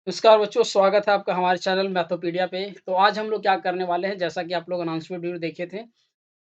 नमस्कार बच्चों, स्वागत है आपका हमारे चैनल मैथोपीडिया पे। तो आज हम लोग क्या करने वाले हैं, जैसा कि आप लोग अनाउंसमेंट वीडियो देखे थे,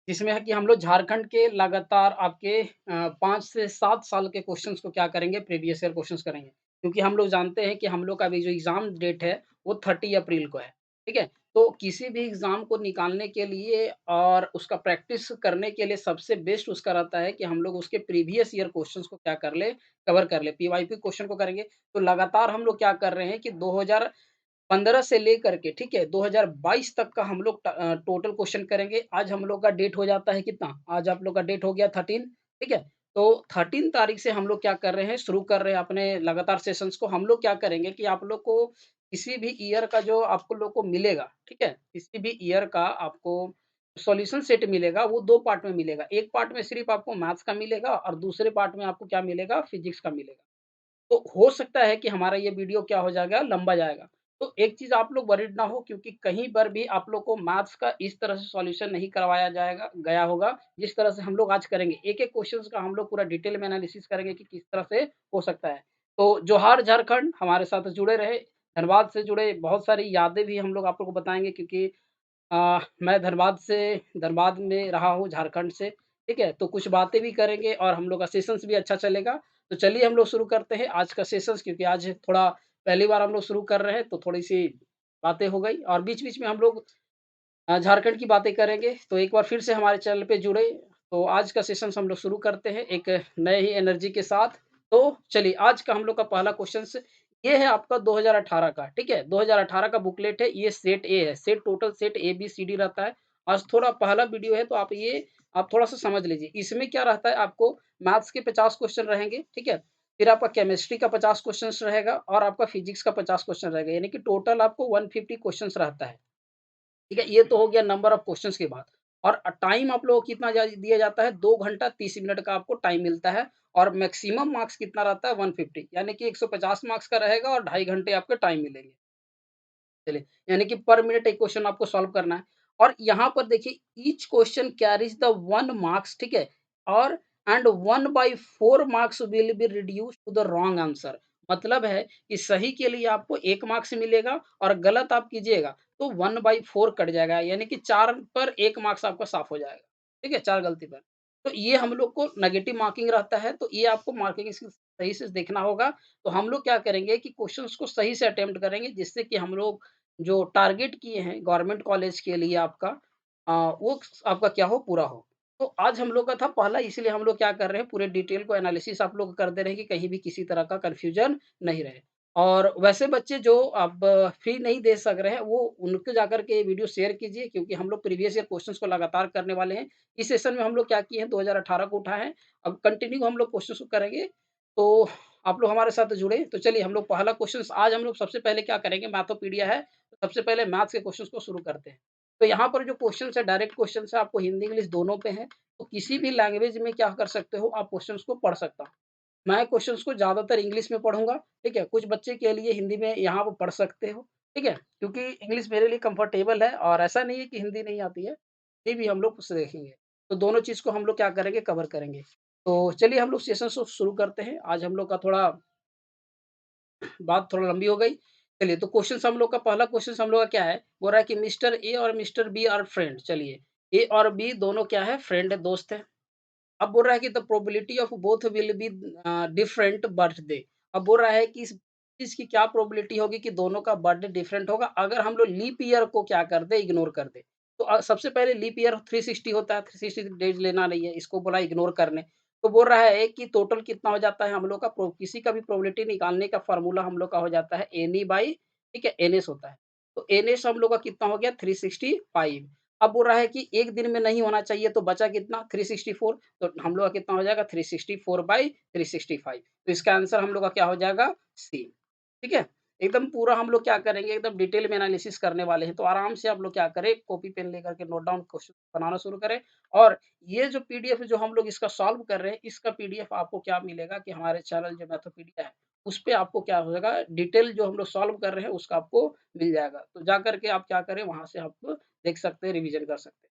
जिसमें है कि हम लोग झारखंड के लगातार आपके 5 से 7 साल के क्वेश्चंस को क्या करेंगे, प्रीवियस ईयर क्वेश्चंस करेंगे। क्योंकि हम लोग जानते हैं कि हम लोग का अभी जो एग्ज़ाम डेट है, वो 30 अप्रैल को है, ठीक है? तो किसी भी एग्ज़ाम को निकालने के लिए और उसका प्रैक्टिस करने के लिए सबसे बेस्ट उसका रहता है कि हम लोग उसके प्रीवियस ईयर क्वेश्चंस को क्या कर लें, कवर कर लें। पीवाईक्यू क्वेश्चन को करेंगे, तो लगातार हम लोग क्या कर रहे हैं कि 2015 से लेकर के ठीक है 2022 तक का हम लोग टोटल क्वेश्चन करेंगे। आज हम लोग का डेट हो जाता है कितना? आज आप लोग का डेट हो गया 13 ठीक है? तो 13 तारीख से हम लोग क्या कर रहे हैं, शुरू कर रहे हैं अपने लगातार सेशंस को। हम लोग क्या करेंगे कि आप लोग को किसी भी ईयर का जो आपको लोग को मिलेगा, ठीक है? किसी भी ईयर का आपको सॉल्यूशन सेट मिलेगा, वो 2 पार्ट में मिलेगा। एक पार्ट में सिर्फ़ आपको मैथ्स का मिलेगा और दूसरे पार्ट में आपको क्या मिलेगा, फिज़िक्स का मिलेगा। तो हो सकता है कि हमारा ये वीडियो क्या हो जाएगा, लंबा जाएगा। तो एक चीज़ आप लोग वरीड ना हो, क्योंकि कहीं पर भी आप लोग को मैथ्स का इस तरह से सॉल्यूशन नहीं करवाया जाएगा गया होगा, जिस तरह से हम लोग आज करेंगे। एक-एक क्वेश्चन्स का हम लोग पूरा डिटेल में एनालिसिस करेंगे कि किस तरह से हो सकता है। तो जोहार झारखंड, हमारे साथ जुड़े रहे। धनबाद से जुड़े बहुत सारी यादें भी हम लोग आप लोग को बताएँगे, क्योंकि मैं धनबाद में रहा हूँ झारखंड से, ठीक है? तो कुछ बातें भी करेंगे और हम लोग का सेशंस भी अच्छा चलेगा। तो चलिए हम लोग शुरू करते हैं आज का सेशंस, क्योंकि आज थोड़ा पहली बार हम लोग शुरू कर रहे हैं, तो थोड़ी-सी बातें हो गई और बीच-बीच में हम लोग झारखंड की बातें करेंगे। तो एक बार फिर से हमारे चैनल पे जुड़े, तो आज का सेशंस हम लोग शुरू करते हैं एक नए ही एनर्जी के साथ। तो चलिए आज का हम लोग का पहला क्वेश्चन्स ये है आपका 2018 का, ठीक है? 2018 का बुकलेट है, ये सेट ए है, सेट टोटल सेट ए-बी-सी-डी रहता है। आज थोड़ा पहला वीडियो है, तो आप थोड़ा-सा समझ लीजिए। इसमें क्या रहता है, आपको मैथ्स के 50 क्वेश्चन रहेंगे, ठीक है? फिर आपका केमिस्ट्री का 50 क्वेश्चन्स रहेगा और आपका फिजिक्स का 50 क्वेश्चन रहेगा, यानी कि टोटल आपको 150 क्वेश्चन्स रहता है। ठीक है, ये तो हो गया नंबर ऑफ क्वेश्चन्स की बात। और टाइम आप लोगों को कितना दिया जाता है, 2 घंटा 30 मिनट का आपको टाइम मिलता है और मैक्सिमम मार्क्स कितना रहता है, 150, यानी कि 150 मार्क्स का रहेगा और 2.5 घंटे आपके टाइम मिलेंगे। चलिए, यानी कि पर मिनट एक क्वेश्चन आपको सॉल्व करना है। और यहाँ पर देखिए, each question carries the 1 marks, ठीक है? और and 1/4 marks will be reduced to the wrong answer. मतलब है कि सही के लिए आपको 1 मार्क्स मिलेगा और गलत आप कीजिएगा तो 1/4 कट जाएगा, यानी कि 4 पर 1 मार्क्स आपका साफ हो जाएगा। ठीक है? 4 गलती पर। तो ये हम लोग को नेगेटिव मार्किंग रहता है, तो ये आपको मार्किंग स्किल सही से देखना होगा। तो हम लोग क्या करेंगे कि क्वेश्चंस को सही से अटेम्प्ट करेंगे, जिससे कि हम लोग जो टारगेट किए हैं गवर्नमेंट कॉलेज के लिए आपका वो आपका क्या हो, पूरा हो। तो आज हम लोग का था पहला, इसलिए हम लोग क्या कर रहे हैं, पूरे डिटेल को एनालिसिस आप लोग कर दे रहे हैं कि कहीं भी किसी तरह का कन्फ्यूजन नहीं रहे। और वैसे बच्चे जो अब फी नहीं दे सक रहे हैं, वो उनको जाकर के वीडियो शेयर कीजिए, क्योंकि हम लोग प्रीवियस ईयर क्वेश्चंस को लगातार करने वाले हैं। इस सेशन में हम लोग क्या किए हैं, 2018 को उठाए हैं, अब कंटिन्यू हम लोग क्वेश्चंस को करेंगे। तो आप लोग हमारे साथ जुड़े। तो चलिए हम लोग पहला क्वेश्चन आज हम लोग सबसे पहले क्या करेंगे, मैथोपीडिया है, तो सबसे पहले मैथ्स के क्वेश्चंस को शुरू करते हैं। तो यहाँ पर जो क्वेश्चंस है डायरेक्ट क्वेश्चंस है, आपको हिंदी इंग्लिश दोनों पे है, तो किसी भी लैंग्वेज में क्या कर सकते हो, आप क्वेश्चंस को पढ़ सकता हूँ। मैं क्वेश्चंस को ज़्यादातर इंग्लिश में पढ़ूँगा, ठीक है? कुछ बच्चे के लिए हिंदी में यहाँ पे पढ़ सकते हो, ठीक है? क्योंकि इंग्लिश मेरे लिए कंफर्टेबल है और ऐसा नहीं है कि हिंदी नहीं आती है, ये भी हम लोग उससे देखेंगे। तो दोनों चीज़ को हम लोग क्या करेंगे, कवर करेंगे। तो चलिए हम लोग सेशन को शुरू करते हैं। आज हम लोग का थोड़ा बात थोड़ा लंबी हो गई। चलिए, तो क्वेश्चन हम लोग का पहला क्वेश्चन हम लोग का क्या है, बोल रहा है कि मिस्टर ए और मिस्टर बी आर फ्रेंड। चलिए, ए और बी दोनों क्या है, फ्रेंड है, दोस्त है। अब बोल रहा है कि the probability of both will be different birthday. अब बोल रहा है कि इस चीज़ की क्या प्रोबेबिलिटी होगी कि दोनों का बर्थडे डिफरेंट होगा, अगर हम लोग लीप ईयर को क्या कर दें, इग्नोर कर दें। तो सबसे पहले लीप ईयर 360 होता है, 360 डेज़ लेना नहीं है, इसको बोला इग्नोर करने। तो बोल रहा है कि टोटल कितना हो जाता है हम लोग का, किसी का भी प्रोबेबिलिटी निकालने का फ़ॉर्मूला हम लोग का हो जाता है एनई बाई, ठीक है, एनएस होता है। तो एनएस हम लोग का कितना हो गया, 365। अब बोल रहा है कि 1 दिन में नहीं होना चाहिए, तो बचा कितना, 364। तो हम लोग का कितना हो जाएगा, 364/365। तो इसका आंसर हम लोग का क्या हो जाएगा, सी। ठीक है? एकदम पूरा हम लोग क्या करेंगे, एकदम डिटेल में एनालिसिस करने वाले हैं। तो आराम से आप लोग क्या करें, कॉपी पेन लेकर के नोट डाउन क्वेश्चन बनाना शुरू करें। और ये जो पीडीएफ जो हम लोग इसका सॉल्व कर रहे हैं, इसका पीडीएफ आपको क्या मिलेगा कि हमारे चैनल जो मैथोपीडिया है, उसपे आपको क्या हो जाएगा, डिटेल जो हम लोग सॉल्व कर रहे हैं उसका आपको मिल जाएगा। तो जा कर के आप क्या करें, वहाँ से आप देख सकते हैं, रिवीजन कर सकते हैं।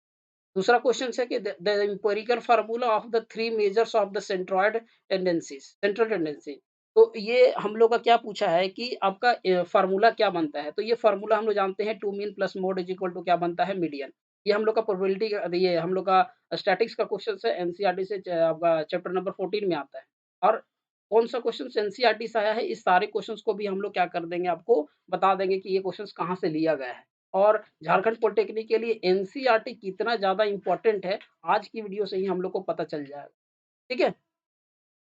दूसरा क्वेश्चन है कि the empirical formula of the 3 measures of the centroid tendencies, central tendency. तो ये हम लोग का क्या पूछा है कि आपका फ़ॉर्मूला क्या बनता है? तो ये फ़ॉर्मूला हम लोग जानते हैं 2 mean plus mode is equal to क्या बनता है मीडियन। ये हम लोग का प्रोबेबिलिटी का ये हम लोग का स्टैटिस्टिक्स का क्वेश्चन है एनसीईआरटी से च आपका चैप्टर नंबर 14 में आता है। और कौन-सा क्वेश्चन एनसीईआरटी से आया है, इस सारे क्वेश्चंस को भी हम लोग क्या कर देंगे आपको बता देंगे कि ये क्वेश्चंस कहाँ से लिया गया है। और झारखंड पॉलिटेक्निक के लिए एनसीईआरटी कितना ज़्यादा इम्पोर्टेंट है, आज की वीडियो से ही हम लोग को पता चल जाएगा। ठीक है?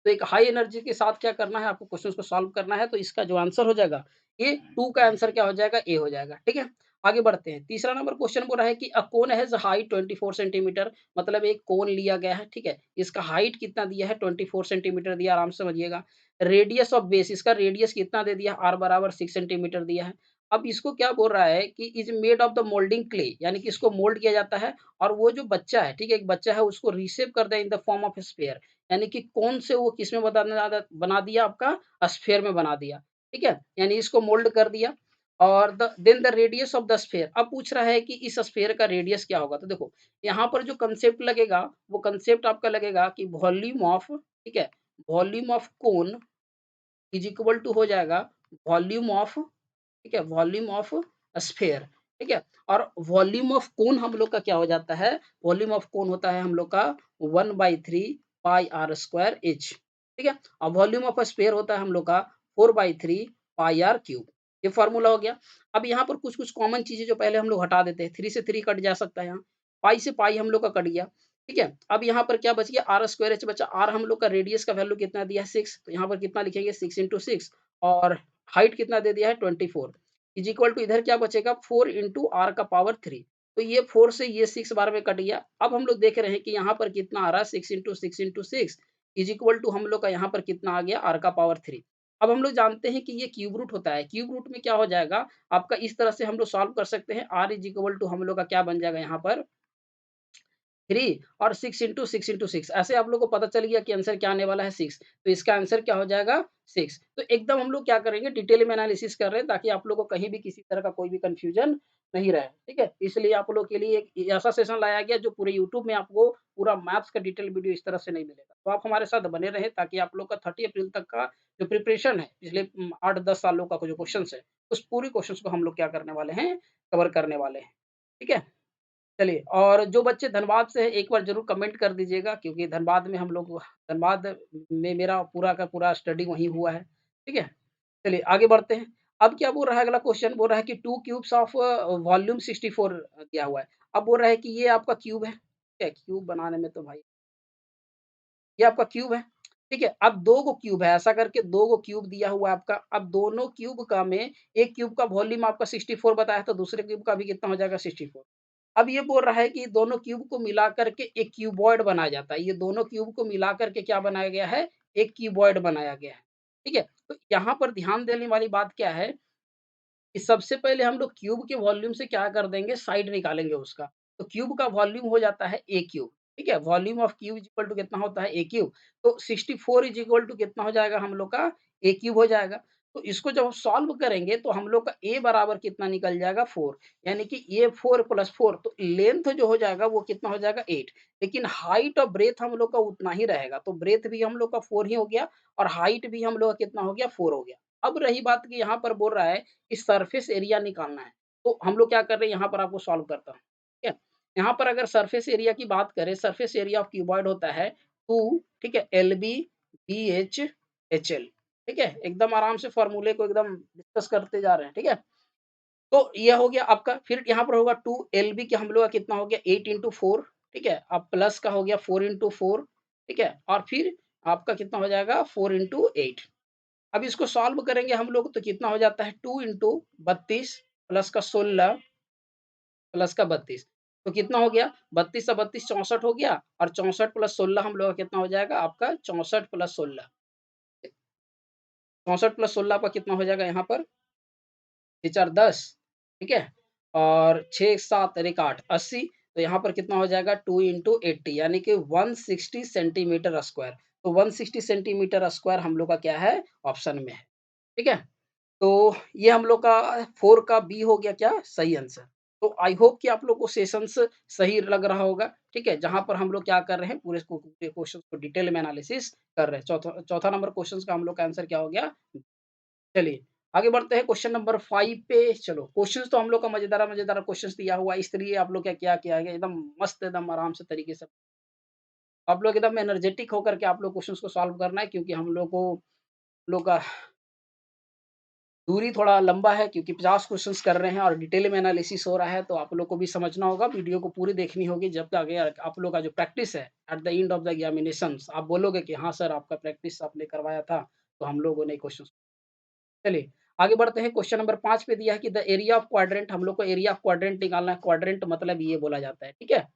तो एक हाई एनर्जी के साथ क्या करना है आपको क्वेश्चंस को सॉल्व करना है, तो इसका जो आंसर हो जाएगा, ये 2 का आंसर क्या हो जाएगा? ए हो जाएगा, ठीक है? आगे बढ़ते हैं, तीसरा नंबर क्वेश्चन बोल रहा है कि अ कोन हैज़ हाइट 24 सेंटीमीटर मतलब एक कोन लिया गया है, ठीक है? इसका हाइट कितना दिया है? 24 सेंटीमीटर दिया, आराम से समझिएगा। रेडियस ऑफ बेस इसका रेडियस कितना दे दिया? r बराबर 6 सेंटीमीटर दिया है। अब इसको क्या बोल रहा है कि is made of the moulding clay यानी कि इसको मोल्ड किया जाता है और वो जो बच्चा है, ठीक है? एक बच्चा है उसको रिशेप कर दिया in the form of sphere यानी कि कौन से वो किसमें बना दिया आपका स्फीयर में बना दिया, ठीक है? यानी इसको मोल्ड कर दिया और the then the radius of the sphere अब पूछ रहा है कि इस स्फीयर का रेडियस क्या होगा? तो देखो, यहाँ पर जो कांसेप्ट लगेगा, वो कांसेप्ट आपका लगेगा कि वॉल्यूम ऑफ ठीक है? Volume of cone is equal to हो जाएगा वॉल्यूम ऑफ ठीक है? वॉल्यूम ऑफ स्फीयर, ठीक है? और वॉल्यूम ऑफ कोन हम लोग का क्या हो जाता है? वॉल्यूम ऑफ कोन होता है हम लोग का 1/3 पाई आर स्क्वायर एच, ठीक है? और वॉल्यूम ऑफ स्फीयर होता है हम लोग का 4/3 पाई आर क्यूब। ये फ़ॉर्मूला हो गया। अब यहाँ पर कुछ-कुछ कॉमन चीज़ें जो पहले हम लोग हटा देते हैं, 3 से 3 कट जा सकता है यहाँ। पाई से पाई हम लोग का कट गया, ठीक है? अब यहाँ पर क्या बच गया? आर स्क्वायर एच बचा। आर हम लोग का रेडियस का वैल्यू कितना दिया है? 6 तो यहाँ पर कितना लिखेंगे? 6 इंटू 6 और हाइट कितना दे दिया है 24 इज इक्वल टू इधर क्या बचेगा 4 इंटू आर का पावर 3 तो ये 4 से ये 6 बार में कट गया अब हम लोग देख रहे हैं कि यहाँ पर कितना आ रहा है 6 इंटू 6 इज इक्वल टू हम लोग का यहाँ पर कितना आ गया आर का पावर 3 अब हम लोग जानते हैं कि ये क्यूब रूट होता है क्यूब रूट में क्या हो जाएगा आपका इस तरह से हम लोग सॉल्व कर सकते हैं आर इज इक्वल टू हम लोग का क्या बन जाएगा यहाँ पर 3 और 6 इंटू 6 ऐसे आप लोग को पता चल गया कि आंसर क्या आने वाला है 6 तो इसका आंसर क्या हो जाएगा 6 तो एकदम हम लोग क्या करेंगे डिटेल में एनालिसिस कर रहे हैं ताकि आप लोग को कहीं भी किसी तरह का कोई भी कंफ्यूजन नहीं रहे, ठीक है? इसलिए आप लोग के लिए एक ऐसा सेशन लाया गया जो पूरे यूट्यूब में आपको पूरा मैथ्स का डिटेल वीडियो इस तरह से नहीं मिलेगा। तो आप हमारे साथ बने रहें ताकि आप लोग का 30 अप्रैल तक का जो प्रिपरेशन है पिछले 8-10 सालों का जो क्वेश्चन्स है, उस पूरी क्वेश्चन्स को हम लोग क्या करने वाले हैं, कवर करने वाले हैं। ठीक है? चलिए और जो बच्चे धनबाद से हैं एक बार ज़रूर कमेंट कर दीजिएगा क्योंकि धनबाद में हम लोग धनबाद में मेरा पूरा का पूरा स्टडी वहीं हुआ है, ठीक है? चलिए आगे बढ़ते हैं। अब क्या बोल रहा है अगला क्वेश्चन बोल रहा है कि 2 क्यूब्स ऑफ वॉल्यूम 64 दिया हुआ है। अब बोल रहा है कि ये आपका क्यूब है, ठीक है? क्यूब बनाने में तो भाई ये आपका क्यूब है, ठीक है? अब 2 गो क्यूब है, ऐसा करके 2 गो क्यूब दिया हुआ है आपका। अब दोनों क्यूब का में एक क्यूब का वॉल्यूम आपका 64 बताया तो दूसरे क्यूब का भी कितना हो जाएगा 64। अब ये बोल रहा है कि दोनों क्यूब को मिला कर के एक क्यूबॉइड बनाया जाता है। ये दोनों क्यूब को मिला कर के क्या बनाया गया है? एक क्यूबॉइड बनाया गया है, ठीक है? तो यहाँ पर ध्यान देने वाली बात क्या है कि सबसे पहले हम लोग क्यूब के वॉल्यूम से क्या कर देंगे साइड निकालेंगे उसका। तो क्यूब का वॉल्यूम हो जाता है ए क्यूब, ठीक है? Volume of cube is equal to कितना होता है ए क्यूब। तो 64 इज़ इक्वल टू कितना हो जाएगा हम लोग का ए क्यूब हो जाएगा। तो इसको जब सॉल्व करेंगे तो हम लोग का ए बराबर कितना निकल जाएगा 4 यानी कि ए 4 प्लस 4 तो लेंथ जो हो जाएगा वो कितना हो जाएगा 8 लेकिन हाइट और ब्रेथ हम लोग का उतना ही रहेगा। तो ब्रेथ भी हम लोग का 4 ही हो गया और हाइट भी हम लोग का कितना हो गया 4 हो गया। अब रही बात कि यहाँ पर बोल रहा है कि सरफेस एरिया निकालना है। तो हम लोग क्या कर रहे हैं यहाँ पर आपको सॉल्व करता हूँ, ठीक है? यहाँ पर अगर सरफेस एरिया की बात करें, सरफेस एरिया ऑफ क्यूबॉइड होता है 2 ठीक है? एलबी बीएच एचएल ठीक है? एकदम आराम से फ़ॉर्मूले को एकदम डिस्कस करते जा रहे हैं, ठीक है? तो ये हो गया आपका, फिर यहाँ पर होगा 2 एलबी के हम लोग का कितना हो गया 8 इंटू 4 ठीक है? अब प्लस का हो गया 4 इंटू 4 ठीक है? और फिर आपका कितना हो जाएगा 4 इंटू 8 अब इसको सॉल्व करेंगे हम लोग तो कितना हो जाता है 2 इंटू 32 प्लस का 16 प्लस का 32 तो कितना हो गया 32 से 32 64 हो गया और 64 प्लस 16 हम लोग का कितना हो जाएगा आपका 64 प्लस 16 64 प्लस 16 आपका कितना हो जाएगा यहाँ पर 6 4 10 ठीक है और 6 7 और 1 8 80 तो यहाँ पर कितना हो जाएगा 2 इंटू 80 यानी कि 160 सेंटीमीटर स्क्वायर तो 160 सेंटीमीटर स्क्वायर हम लोग का क्या है ऑप्शन में है ठीक है तो ये हम लोग का 4 का बी हो गया क्या सही आंसर तो आई होप कि आप लोग को सेशंस सही लग रहा होगा, ठीक है? जहाँ पर हम लोग क्या कर रहे हैं, पूरे क्वेश्चन को डिटेल में एनालिसिस कर रहे हैं। चौथा चौथा नंबर क्वेश्चन का हम लोग का आंसर क्या हो गया? चलिए, आगे बढ़ते हैं क्वेश्चन नंबर 5 पे। चलो, क्वेश्चंस तो हम लोग का मज़ेदार-मज़ेदार क्वेश्चंस दिया हुआ है, इसलिए आप लोग क्या किया गया, एकदम मस्त, एकदम आराम से तरीके से आप लोग एकदम एनर्जेटिक होकर के आप लोग क्वेश्चंस को सॉल्व करना है, क्योंकि हम लोग का दूरी थोड़ा लंबा है, क्योंकि 50 क्वेश्चंस कर रहे हैं और डिटेल में एनालिसिस हो रहा है, तो आप लोग को भी समझना होगा, वीडियो को पूरी देखनी होगी, जब तक आगे आप लोग का जो प्रैक्टिस है, at the end of the examinations आप बोलोगे कि हाँ सर, आपका प्रैक्टिस आपने करवाया था, तो हम लोगों ने क्वेश्चन। चलिए, आगे बढ़ते हैं। क्वेश्चन नंबर 5 पे दिया है कि द एरिया ऑफ क्वाड्रेंट, हम लोग को एरिया ऑफ क्वाड्रेंट निकालना है। क्वाड्रेंट मतलब ये बोला जाता है, ठीक है?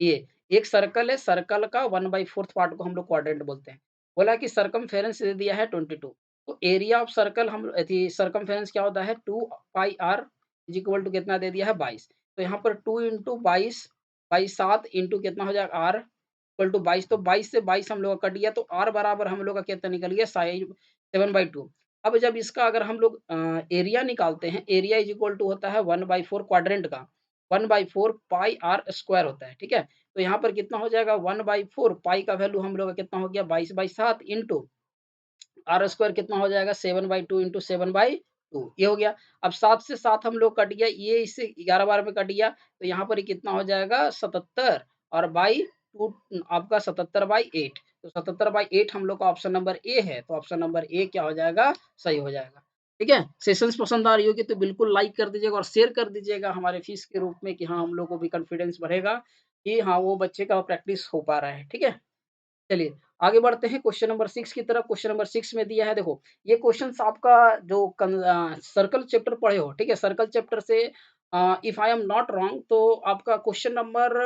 ये एक सर्कल है, सर्कल का 1/4 पार्ट को हम लोग क्वाड्रेंट बोलते हैं। बोला कि सरकमफेरेंस दे दिया है 22, तो एरिया ऑफ सर्कल हम एथी सरकमफेरेंस क्या होता है, 2 पाई आर इज इक्वल टू कितना दे दिया है, 22। तो यहाँ पर 2 इंटू 22 बाई 7 इंटू कितना हो जाएगा, आर इक्वल टू 22। तो 22 से 22 हम लोग का कट गया, तो आर बराबर हम लोग का कितना निकल गया, साइ 7/2। अब जब इसका अगर हम लोग एरिया निकालते हैं, एरिया इज इक्वल टू होता है 1/4 क्वाड्रेंट का 1/4 पाई आर स्क्वायर होता है, ठीक है? तो यहाँ पर कितना हो जाएगा, 1/4 पाई का वैल्यू हम लोग का कितना हो गया, 22/7 इंटू आर स्क्वायर कितना हो जाएगा, 7/2 इंटू 7/2, ये हो गया। अब 7 से 7 हम लोग कट गया, ये इससे 11 बार में कट गया, तो यहाँ पर ये कितना हो जाएगा, 77 और बाई 2 आपका 77/8। तो 77/8 हम लोग का ऑप्शन नंबर ए है, तो ऑप्शन नंबर ए क्या हो जाएगा, सही हो जाएगा। ठीक है? सेशंस पसंद आ रही होगी तो बिल्कुल लाइक कर दीजिएगा और शेयर कर दीजिएगा हमारे फीस के रूप में, कि हाँ, हम लोग को भी कॉन्फिडेंस बढ़ेगा कि हाँ, वो बच्चे का प्रैक्टिस हो पा रहा है। ठीक है? चलिए, आगे बढ़ते हैं क्वेश्चन नंबर 6 की तरफ। क्वेश्चन नंबर 6 में दिया है, देखो, ये क्वेश्चन्स आपका जो सर्कल चैप्टर पढ़े हो, ठीक है? सर्कल चैप्टर से if I am not wrong, तो आपका क्वेश्चन नंबर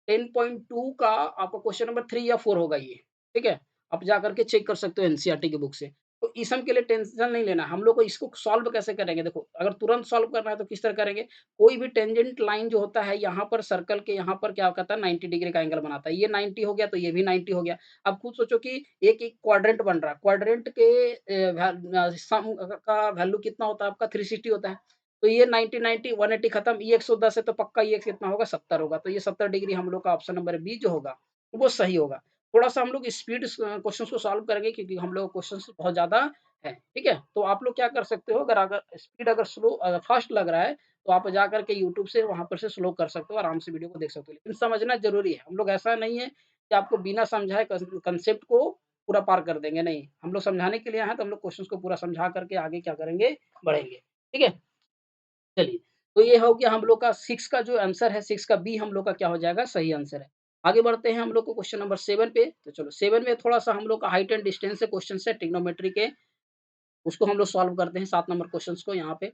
10.2 का आपका क्वेश्चन नंबर 3 या 4 होगा ये, ठीक है? आप जा कर के चेक कर सकते हो एनसीईआरटी की बुक से। तो इस सम के लिए टेंशन नहीं लेना, हम लोग को इसको सॉल्व कैसे करेंगे, देखो, अगर तुरंत सॉल्व करना है तो किस तरह करेंगे, कोई भी टेंजेंट लाइन जो होता है यहाँ पर सर्कल के यहाँ पर क्या कहता है, 90 डिग्री का एंगल बनाता है। ये 90 हो गया, तो ये भी 90 हो गया। अब खुद सोचो कि एक क्वाड्रेंट बन रहा है, क्वाड्रेंट के सम का वैल्यू कितना होता है आपका, 360 होता है। तो ये 90 90 180 खत्म, ये 110 है, तो पक्का ये कितना होगा, 70 होगा। तो ये 70 डिग्री हम लोग का ऑप्शन नंबर बी जो होगा, वो सही होगा। थोड़ा-सा हम लोग स्पीड क्वेश्चंस को सॉल्व करेंगे, क्योंकि हम लोग क्वेश्चंस बहुत ज़्यादा है, ठीक है? तो आप लोग क्या कर सकते हो, अगर अगर स्पीड अगर फास्ट लग रहा है, तो आप जाकर के यूट्यूब से वहाँ पर से स्लो कर सकते हो, आराम से वीडियो को देख सकते हो। लेकिन समझना ज़रूरी है, हम लोग ऐसा नहीं है कि आपको बिना समझाए कंसेप्ट को पूरा पार कर देंगे, नहीं। हम लोग समझाने के लिए आए हैं, तो हम लोग क्वेश्चंस को पूरा समझा करके आगे क्या करेंगे, बढ़ेंगे। ठीक है? चलिए, तो ये हो गया हम लोग का 6 का जो आंसर है, 6 का बी हम लोग का क्या हो जाएगा, सही आंसर है। आगे बढ़ते हैं हम लोग को क्वेश्चन नंबर 7 पे। तो चलो, 7 में थोड़ा-सा हम लोग का हाइट एंड डिस्टेंस से क्वेश्चन है ट्रिग्नोमेट्री के, उसको हम लोग सॉल्व करते हैं 7 नंबर क्वेश्चन्स को यहाँ पे।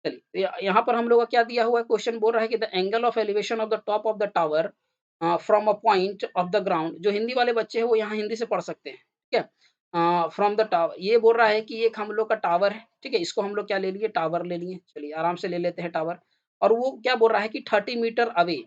चलिए, तो यहाँ पर हम लोग का क्या दिया हुआ है, क्वेश्चन बोल रहा है कि the angle of elevation of the top of the tower from a point of the ground. जो हिंदी वाले बच्चे हैं वो यहाँ हिंदी से पढ़ सकते हैं, ठीक है? फ्रॉम द टावर, ये बोल रहा है कि एक हम लोग का टावर है, ठीक है? इसको हम लोग क्या ले लिए, टावर ले लिए। चलिए, आराम से ले लेते हैं टावर। और वो क्या बोल रहा है कि 30 मीटर अवे,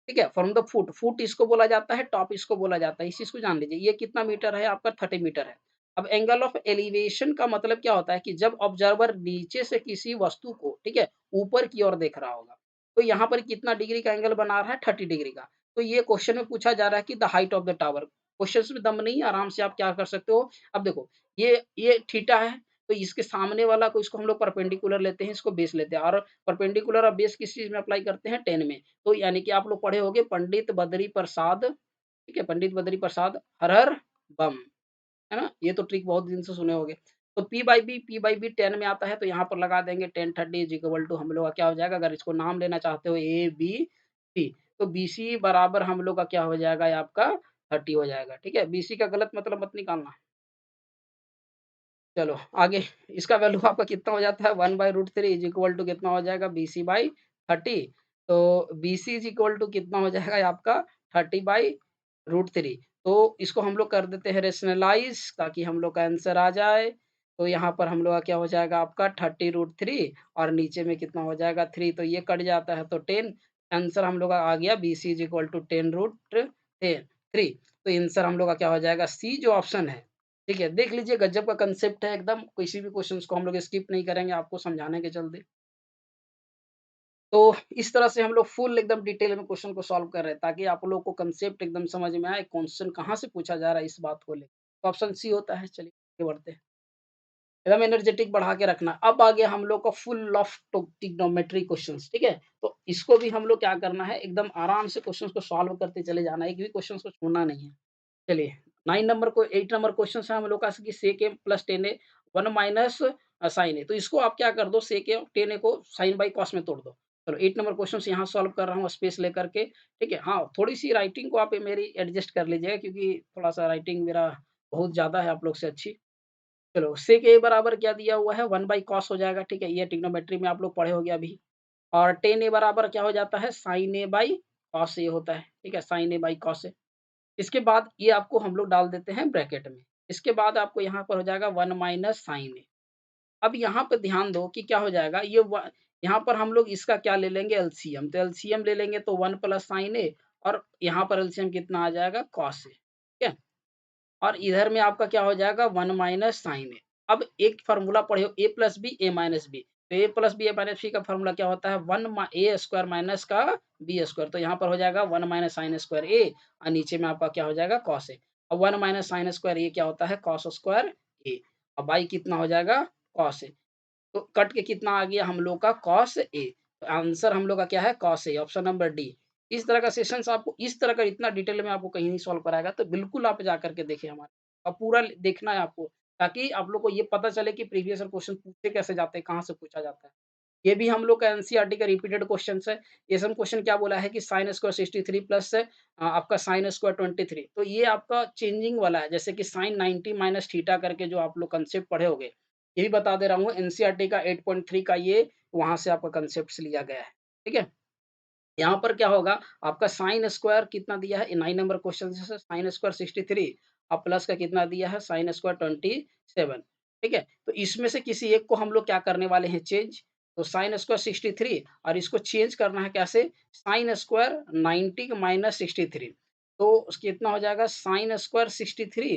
ठीक है, फ्रॉम द फुट, फुट इसको बोला जाता है, टॉप इसको बोला जाता है, इस चीज़ को जान लीजिए। ये कितना मीटर है आपका, 30 मीटर है। अब एंगल ऑफ एलिवेशन का मतलब क्या होता है कि जब ऑब्जर्वर नीचे से किसी वस्तु को, ठीक है, ऊपर की ओर देख रहा होगा, तो यहाँ पर कितना डिग्री का एंगल बना रहा है, 30 डिग्री का। तो ये क्वेश्चन में पूछा जा रहा है कि the height of the tower. Question में दम नहीं है, आराम से आप क्या कर सकते हो। अब देखो, ये थीटा है, तो इसके सामने वाला को, इसको हम लोग परपेंडिकुलर लेते हैं, इसको बेस लेते हैं, और परपेंडिकुलर और बेस किस चीज़ में अप्लाई करते हैं, 10 में। तो यानी कि आप लोग पढ़े होंगे पंडित बद्री प्रसाद, ठीक है, पंडित बद्री प्रसाद हर हर बम, है ना? ये तो ट्रिक बहुत दिन से सुने होंगे। तो P/B 10 में आता है, तो यहाँ पर लगा देंगे 10 30 इज़ इक्वल टू हम लोग का क्या हो जाएगा, अगर इसको नाम लेना चाहते हो ए, बी, सी, तो BC बराबर हम लोग का क्या हो जाएगा, ये आपका 30 हो जाएगा, ठीक है? BC का गलत मतलब मत निकालना। चलो आगे, इसका वैल्यू आपका कितना हो जाता है, 1/√3 इज़ इक्वल टू कितना हो जाएगा, BC/30। तो BC इज़ इक्वल टू कितना हो जाएगा, ये आपका 30/√3। तो इसको हम लोग कर देते हैं रेशनलाइज़, ताकि हम लोग का आंसर आ जाए। तो यहाँ पर हम लोग का क्या हो जाएगा, आपका 30√3, और नीचे में कितना हो जाएगा, 3, तो ये कट जाता है, तो 10। आंसर हम लोग का आ गया, BC इज़ इक्वल टू 10√3। तो आंसर हम लोग का क्या हो जाएगा, सी जो ऑप्शन है। ठीक है, देख लीजिए, गज़ब का कांसेप्ट है एकदम, किसी भी क्वेश्चन्स को हम लोग स्किप नहीं करेंगे आपको समझाने के चलते। तो इस तरह से हम लोग फुल एकदम डिटेल में क्वेश्चन को सॉल्व कर रहे हैं ताकि आप लोग को कांसेप्ट एकदम समझ में आए, क्वेश्चन कहाँ से पूछा जा रहा है इस बात को लेके। तो ऑप्शन सी होता है, चलिए आगे बढ़ते हैं। एकदम एनर्जेटिक बढ़ा के रखना। अब आ गया हम लोग का फुल ऑफ टो ट्रिग्नोमेट्री क्वेश्चन्स, ठीक है? तो इसको भी हम लोग क्या करना है, एकदम आराम से क्वेश्चन्स को सॉल्व करते चले जाना है, एक भी क्वेश्चन्स को छोड़ना नहीं है। चलिए 9 नंबर को 8 नंबर क्वेश्चन है हम लोग का कि सेक ए प्लस टेन ए 1 माइनस साइन ए। तो इसको आप क्या कर दो, सेक ए टेन ए को साइन बाई कॉस में तोड़ दो। चलो 8 नंबर क्वेश्चन यहाँ सॉल्व कर रहा हूँ स्पेस लेकर के, ठीक है? हाँ, थोड़ी-सी राइटिंग को आप मेरी एडजस्ट कर लीजिएगा क्योंकि थोड़ा-सा राइटिंग मेरा बहुत ज़्यादा है आप लोग से अच्छी। चलो सेक ए बराबर क्या दिया हुआ है 1 बाई कॉस हो जाएगा, ठीक है? ये ट्रिग्नोमेट्री में आप लोग पढ़े होंगे अभी। और टेन ए बराबर क्या हो जाता है sign A by cos A होता है, ठीक है? Sign A by cos A. इसके बाद ये आपको हम लोग डाल देते हैं ब्रैकेट में। इसके बाद आपको यहाँ पर हो जाएगा 1 माइनस साइन ए। अब यहाँ पे ध्यान दो कि क्या हो जाएगा ये यहाँ पर हम लोग इसका क्या ले लेंगे एलसीएम। तो एलसीएम ले लेंगे तो 1 प्लस साइन ए और यहाँ पर एलसीएम कितना आ जाएगा कॉस ए, ठीक है? और इधर में आपका क्या हो जाएगा 1 माइनस साइन ए। अब एक फ़ॉर्मूला पढ़े हो ए प्लस बी, ए माइनस बी। तो ए प्लस बी, ए माइनस बी का फ़ॉर्मूला क्या होता है 1 ए स्क्वायर माइनस का बी स्क्वायर। तो यहाँ पर हो जाएगा 1 माइनस साइन स्क्वायर ए और नीचे में आपका क्या हो जाएगा कॉस ए। अब 1 माइनस साइन स्क्वायर ए क्या होता है कॉस स्क्वायर ए और बाई कितना हो जाएगा कॉस ए। तो कट के कितना आ गया हम लोग का कॉस ए। तो आंसर हम लोग का क्या है cos A, option number D. इस तरह का सेशंस आपको इस तरह का इतना डिटेल में आपको कहीं नहीं सॉल्व कराएगा, तो बिल्कुल आप जा करके देखें हमारा और पूरा देखना है आपको, ताकि आप लोग को ये पता चले कि प्रीवियस ईयर क्वेश्चन पूछे कैसे जाते हैं, कहाँ से पूछा जाता है। ये भी हम लोग का एनसीईआरटी का रिपीटेड क्वेश्चन्स है। ये सब क्वेश्चन क्या बोला है कि साइन स्क्वायर 63 प्लस आपका साइन स्क्वायर 23। तो ये आपका चेंजिंग वाला है, जैसे कि साइन 90 माइनस थीटा करके जो आप लोग कांसेप्ट पढ़े होंगे। ये भी बता दे रहा हूँ एनसीईआरटी का 8.3 का ये वहाँ से आपका कांसेप्ट्स लिया गया है। ठीक है? यहाँ पर क्या होगा आपका साइन स्क्वायर कितना दिया है 9 नंबर क्वेश्चन से साइन स्क्वायर 63 और प्लस का कितना दिया है साइन स्क्वायर 27, ठीक है? तो इसमें से किसी एक को हम लोग क्या करने वाले हैं चेंज। तो साइन स्क्वायर 63 और इसको चेंज करना है कैसे साइन स्क्वायर 90 माइनस 63। तो कितना हो जाएगा साइन स्क्वायर 63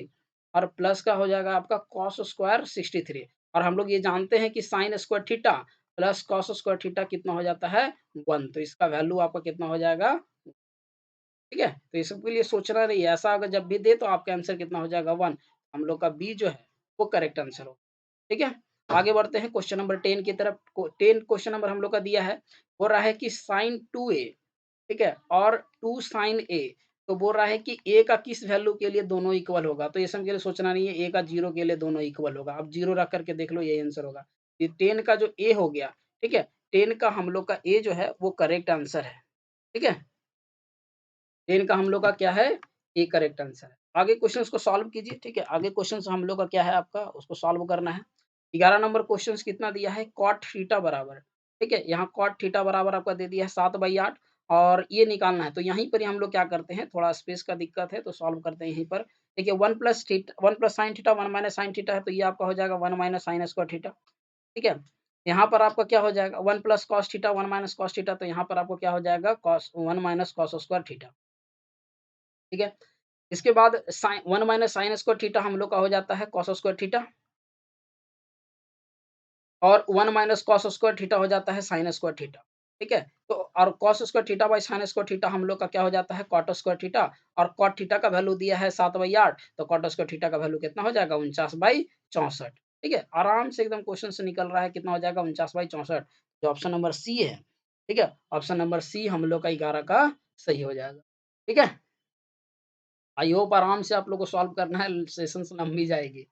और प्लस का हो जाएगा आपका कॉस स्क्वायर 63। और हम लोग ये जानते हैं कि sign square theta plus cos square theta कितना हो जाता है 1। तो इसका वैल्यू आपका कितना हो जाएगा, ठीक है? तो ये सब के लिए सोचना नहीं है, ऐसा अगर जब भी दे तो आपका आंसर कितना हो जाएगा 1। हम लोग का बी जो है वो करेक्ट आंसर हो, ठीक है? आगे बढ़ते हैं क्वेश्चन नंबर 10 की तरफ। को 10 क्वेश्चन नंबर हम लोग का दिया है, बोल रहा है कि साइन 2a, ठीक है? और 2 साइन a। तो बोल रहा है कि a का किस वैल्यू के लिए दोनों इक्वल होगा? तो ये सब के लिए सोचना नहीं है, a का 0 के लिए दोनों इक्वल होगा। अब 0 रख कर के देख लो यही आंसर होगा। ये 10 का जो a हो गया, ठीक है? 10 का हम लोग का a जो है वो करेक्ट आंसर है, ठीक है? 10 का हम लोग का क्या है? ए करेक्ट आंसर है। आगे क्वेश्चंस को सॉल्व कीजिए, ठीक है? आगे क्वेश्चंस हम लोग का क्या है आपका उसको सॉल्व करना है। 11 नंबर क्वेश्चंस कितना दिया है कॉट थीटा बराबर, ठीक है? यहाँ कॉट थीटा बराबर आपका दे दिया है 7/8 और ये निकालना है। तो यहीं पर ही हम लोग क्या करते हैं थोड़ा स्पेस का दिक्कत है तो सॉल्व करते हैं यहीं पर। देखिए 1 plus sine theta 1 minus sine theta है तो ये आपका हो जाएगा 1 माइनस साइन स्क्वायर थीटा, ठीक है? यहाँ पर आपका क्या हो जाएगा 1 plus cos theta 1 minus cos theta तो यहाँ पर आपको क्या हो जाएगा cos 1 minus cos square theta, ठीक है? इसके बाद sine 1 minus sine square theta हम लोग का हो जाता है कॉस स्क्वायर थीटा और 1 माइनस कॉस स्क्वायर थीटा हो जाता है साइन स्क्वायर थीटा, ठीक है? तो और cos square theta by sine square theta हम लोग का क्या हो जाता है कॉट स्क्वायर थीटा और कॉट थीटा का वैल्यू दिया है 7/8 तो कॉट स्क्वायर थीटा का वैल्यू कितना हो जाएगा 49/64, ठीक है? आराम से एकदम क्वेश्चन से निकल रहा है कितना हो जाएगा 49/64 जो ऑप्शन नंबर सी है, ठीक है? ऑप्शन नंबर सी हम लोग का 11 का सही हो जाएगा, ठीक है? आई होप आराम से आप लोग को सॉल्व करना है, सेशंस लंबी जाएगी।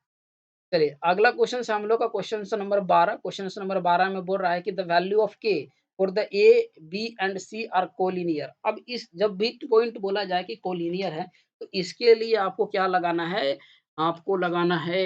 चलिए अगला क्वेश्चन है हम लोग का क्वेश्चन नंबर 12। क्वेश्चन नंबर 12 में बोल रहा है कि the value of K for the A B and C are collinear. अब इस जब भी पॉइंट बोला जाए कि कोलिनियर है तो इसके लिए आपको क्या लगाना है, आपको लगाना है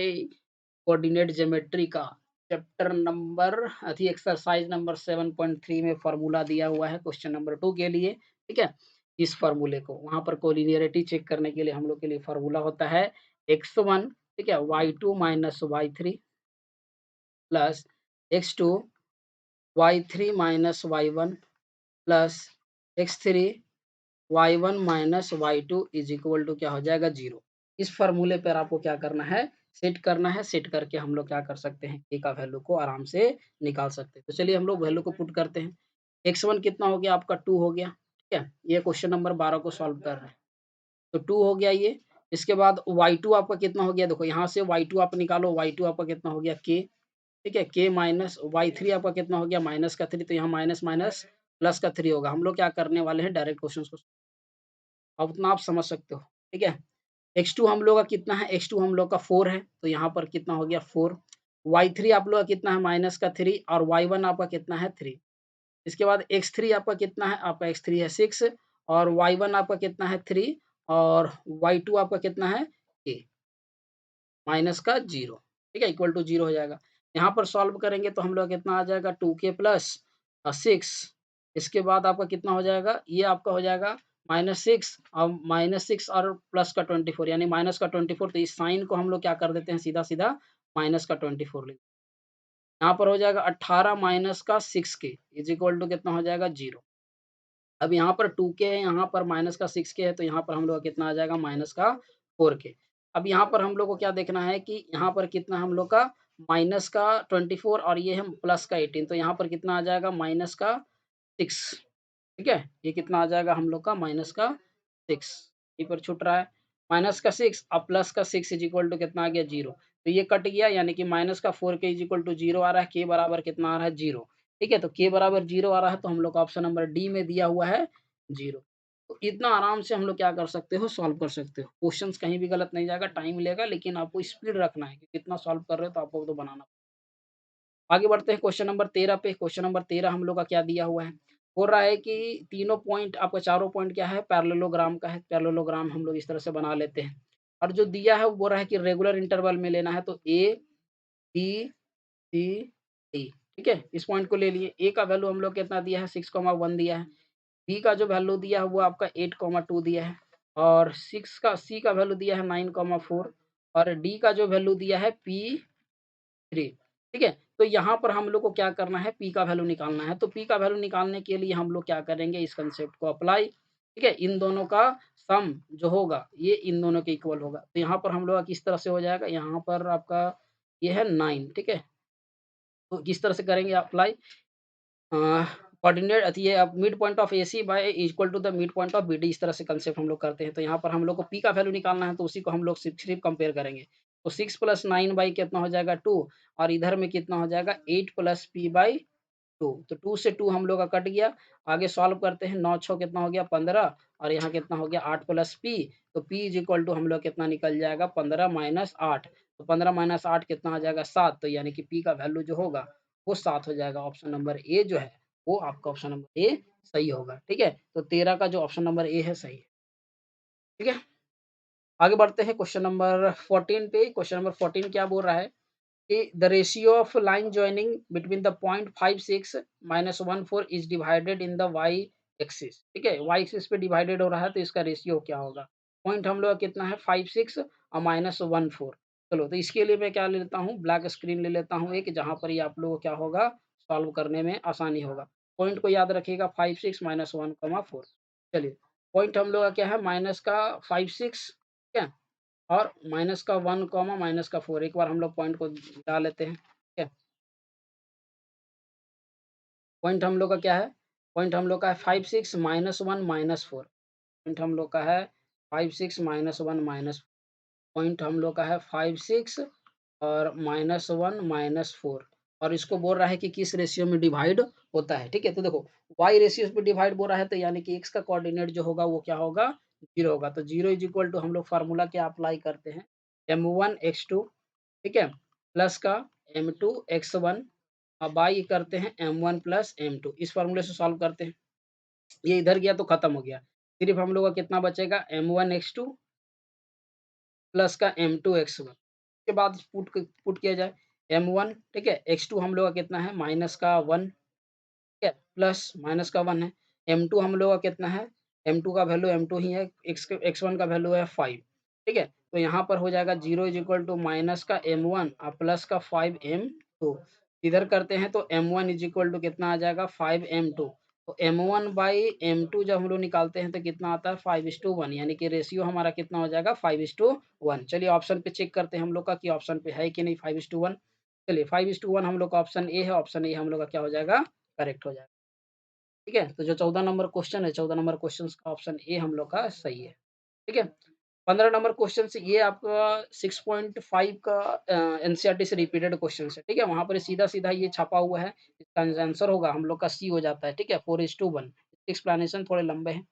कोऑर्डिनेट ज्योमेट्री का चैप्टर नंबर अथी एक्सरसाइज नंबर 7.3 में फॉर्मूला दिया हुआ है क्वेश्चन नंबर 2 के लिए, ठीक है? इस फॉर्मूले को वहां पर कोलिनियरिटी चेक करने के लिए हम लोग के लिए फॉर्मूला होता है x1, ठीक है, y2 minus y3 plus x2 y3 minus y1 plus x3 y1 minus y2 is equal to क्या हो जाएगा 0। इस फॉर्मूले पर आपको क्या करना है सेट करना है, सेट करके हम लोग क्या कर सकते हैं ए का वैल्यू को आराम से निकाल सकते हैं। तो चलिए हम लोग वैल्यू को पुट करते हैं। x1 कितना हो गया आपका 2 हो गया, ठीक है? ये क्वेश्चन नंबर 12 को सॉल्व कर रहे हैं। तो 2 हो गया ये, इसके बाद y2 आपका कितना हो गया देखो यहाँ से y2 आप निकालो, y2 आपका कितना हो गया k, ठीक है? k माइनस y3 आपका कितना हो गया माइनस का 3, तो यहाँ माइनस माइनस प्लस का 3 होगा। हम लोग क्या करने वाले हैं डायरेक्ट क्वेश्चन को, अब उतना आप समझ सकते हो, ठीक है? x2 हम लोग का कितना है, x2 हम लोग का 4 है, तो यहाँ पर कितना हो गया 4, y3 आप लोग का कितना है माइनस का 3 और y1 आपका कितना है 3। इसके बाद x3 आपका कितना है, आपका x3 है 6 और y1 आपका कितना है 3 और y2 आपका कितना है k माइनस का 0, ठीक है? इक्वल टू 0 हो जाएगा। यहाँ पर सॉल्व करेंगे तो हम लोग कितना आ जाएगा 2k प्लस 6, इसके बाद आपका कितना हो जाएगा, ये आपका हो जाएगा -6 और -6 और प्लस का 24 यानी माइनस का 24, तो इस साइन को हम लोग क्या कर देते हैं सीधा-सीधा माइनस का 24 लिख, यहाँ पर हो जाएगा 18 माइनस का 6k इज़ इक्वल टू कितना हो जाएगा 0। अब यहाँ पर 2k है, यहाँ पर माइनस का 6k है, तो यहाँ पर हम लोग का कितना आ जाएगा माइनस का 4k। अब यहाँ पर हम लोग को क्या देखना है कि यहाँ पर कितना हम लोग का माइनस का 24 और ये है प्लस का 18, तो यहाँ पर कितना आ जाएगा माइनस का 6, ठीक है? ये कितना आ जाएगा हम लोग का माइनस का 6, यहीं पर छूट रहा है। माइनस का 6 और प्लस का 6 इज़ इक्वल टू कितना आ गया 0, तो ये कट गया यानी कि माइनस का 4k इज़ इक्वल टू 0 आ रहा है, k बराबर कितना आ रहा है 0, ठीक है? तो k बराबर 0 आ रहा है, तो हम लोग का ऑप्शन नंबर डी में दिया हुआ है 0। तो इतना आराम से हम लोग क्या कर सकते हो सॉल्व कर सकते हो। क्वेश्चंस कहीं भी गलत नहीं जाएगा, टाइम लेगा लेकिन आपको स्पीड रखना है कि कितना सॉल्व कर रहे हो तो आपको तो बनाना। आगे बढ़ते हैं क्वेश्चन नंबर 13 पे। क्वेश्चन नंबर 13 हम लोग का क्या दिया हुआ है? बोल रहा है कि तीनों पॉइंट आपका चारों पॉइंट क्या है पैरेललोग्राम का है। पैरेललोग्राम हम लोग इस तरह से बना लेते हैं। और जो दिया है वो बोल रहा है कि रेगुलर इंटरवल में लेना है, तो ए, बी, सी, डी, ठीक है? इस पॉइंट को ले लिए। ए का वैल्यू हम लोग कितना दिया है 6,1 दिया है। बी का जो वैल्यू दिया है वो आपका 8,2 दिया है और 6 का सी का वैल्यू दिया है 9,4 और डी का जो वैल्यू दिया है P3, ठीक है? तो यहाँ पर हम लोग को क्या करना है P का वैल्यू निकालना है। तो P का वैल्यू निकालने के लिए हम लोग क्या करेंगे इस कांसेप्ट को अप्लाई, ठीक है? इन दोनों का सम जो होगा ये इन दोनों के इक्वल होगा। तो यहाँ पर हम लोग का किस तरह से हो जाएगा, यहाँ पर आपका ये है 9, ठीक है? तो किस तरह से करेंगे अप्लाई, अ, कोऑर्डिनेट ये अब mid point of AC by equal to the mid point of BD, इस तरह से कांसेप्ट हम लोग करते हैं। तो यहाँ पर हम लोग को पी का वैल्यू निकालना है तो उसी को हम लोग सिर्फ कंपेयर करेंगे। तो 6 प्लस 9 बाई कितना हो जाएगा 2 और इधर में कितना हो जाएगा 8 प्लस पी बाई 2, तो 2 से 2 हम लोग का कट गया। आगे सॉल्व करते हैं, 9 छः कितना हो गया 15 और यहाँ कितना हो गया 8 प्लस पी, तो पी इज इक्वल टू हम लोग कितना निकल जाएगा 15 माइनस 8, तो 15 माइनस 8 कितना आ जाएगा 7, तो यानी कि पी का वैल्यू जो होगा वो 7 हो जाएगा। ऑप्शन नंबर ए जो है वो आपका ऑप्शन नंबर ए सही होगा, ठीक है? तो 13 का जो ऑप्शन नंबर ए है सही है, ठीक है? आगे बढ़ते हैं क्वेश्चन नंबर 14 पे। क्वेश्चन नंबर 14 क्या बोल रहा है कि the ratio of line joining between the point 56 minus 14 is divided in the Y axis, ठीक है? वाई एक्सिस पे डिवाइडेड हो रहा है तो इसका रेशियो क्या होगा? पॉइंट हम लोग का कितना है 56 और माइनस 14। चलो तो इसके लिए मैं क्या ले लेता हूँ, ब्लैक स्क्रीन ले लेता हूँ एक, जहाँ पर ये आप लोगों को क्या होगा सॉल्व करने में आसानी होगा। पॉइंट को याद रखिएगा 56 माइनस 1,4। चलिए पॉइंट हम लोग का क्या है माइनस का 56, ठीक है? और माइनस का 1 कॉमा माइनस का 4, एक बार हम लोग पॉइंट को डाल लेते हैं, ठीक है? पॉइंट हम लोग का क्या है? पॉइंट हम लोग का है 56 माइनस 1 माइनस 4। पॉइंट हम लोग का है 56 माइनस 1 माइनस, पॉइंट हम लोग का है 56 और माइनस 1 माइनस 4 और इसको बोल रहा है कि किस रेशियो में डिवाइड होता है, ठीक है? तो देखो y रेशियो पे डिवाइड बोल रहा है तो यानी कि x का कोऑर्डिनेट जो होगा वो क्या होगा 0 होगा। तो 0 इज इक्वल टू हम लोग फार्मूला क्या अप्लाई करते हैं m1 x2, ठीक है? प्लस का m2 x1 अब बाई करते हैं m1 प्लस m2, इस फार्मूले से सॉल्व करते हैं। ये इधर गया तो खत्म हो गया। सिर्फ हम लोग का कितना बचेगा m1 x2 प्लस का m2 x1, उसके बाद पुट किया जाए m1, ठीक है? x2 हम लोग का कितना है माइनस का 1, ठीक है? प्लस माइनस का 1 है। m2 हम लोग का कितना है, m2 का वैल्यू m2 ही है, x1 का वैल्यू है 5, ठीक है? तो यहाँ पर हो जाएगा 0 इज इक्वल टू माइनस का m1 और प्लस का 5m2, इधर करते हैं तो m1 इज इक्वल टू कितना आ जाएगा 5m2, तो m1 बाई m2 जब हम लोग निकालते हैं तो कितना आता है 5:1, यानी कि रेशियो हमारा कितना हो जाएगा 5:1। चलिए ऑप्शन पे चेक करते हैं हम लोग का कि ऑप्शन पे है कि नहीं 5:1। चलिए 5:1 हम लोग का ऑप्शन ए है, ऑप्शन ए हम लोग का क्या हो जाएगा करेक्ट हो जाएगा। ठीक है? तो जो 14 नंबर क्वेश्चन है, 14 नंबर क्वेश्चन का ऑप्शन ए हम लोग का सही है। ठीक है? 15 नंबर क्वेश्चन से ये आपका 6.5 का एनसीईआरटी से रिपीटेड क्वेश्चन है, ठीक है? वहाँ पर सीधा-सीधा ये छपा हुआ है, इसका जो आंसर होगा हम लोग का सी हो जाता है, ठीक है? 4:1 एक्सप्लेनेशन थोड़े लंबे हैं,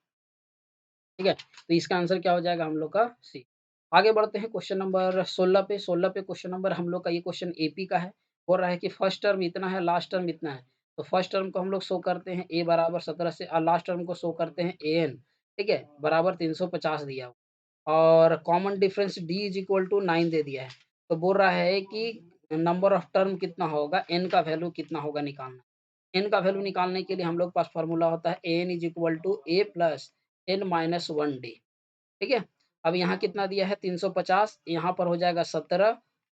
ठीक है? तो इसका आंसर क्या हो जाएगा हम लोग का सी। आगे बढ़ते हैं क्वेश्चन नंबर 16 पे, 16 पे क्वेश्चन नंबर हम लोग का ये क्वेश्चन एपी का है, बोल रहा है कि फर्स्ट टर्म इतना है, लास्ट टर्म इतना है। तो फर्स्ट टर्म को हम लोग शो करते हैं ए बराबर 17 से और लास्ट टर्म को शो करते हैं एन, ठीक है? बराबर 350 दिया हुआ। और common difference D is equal to 9 दे दिया है। तो बोल रहा है कि नंबर ऑफ टर्म कितना होगा, एन का वैल्यू कितना होगा निकालना। एन का वैल्यू निकालने के लिए हम लोग के पास फॉर्मूला होता है N is equal to A plus N minus 1 D, ठीक है? अब यहाँ कितना दिया है 350, यहाँ पर हो जाएगा 17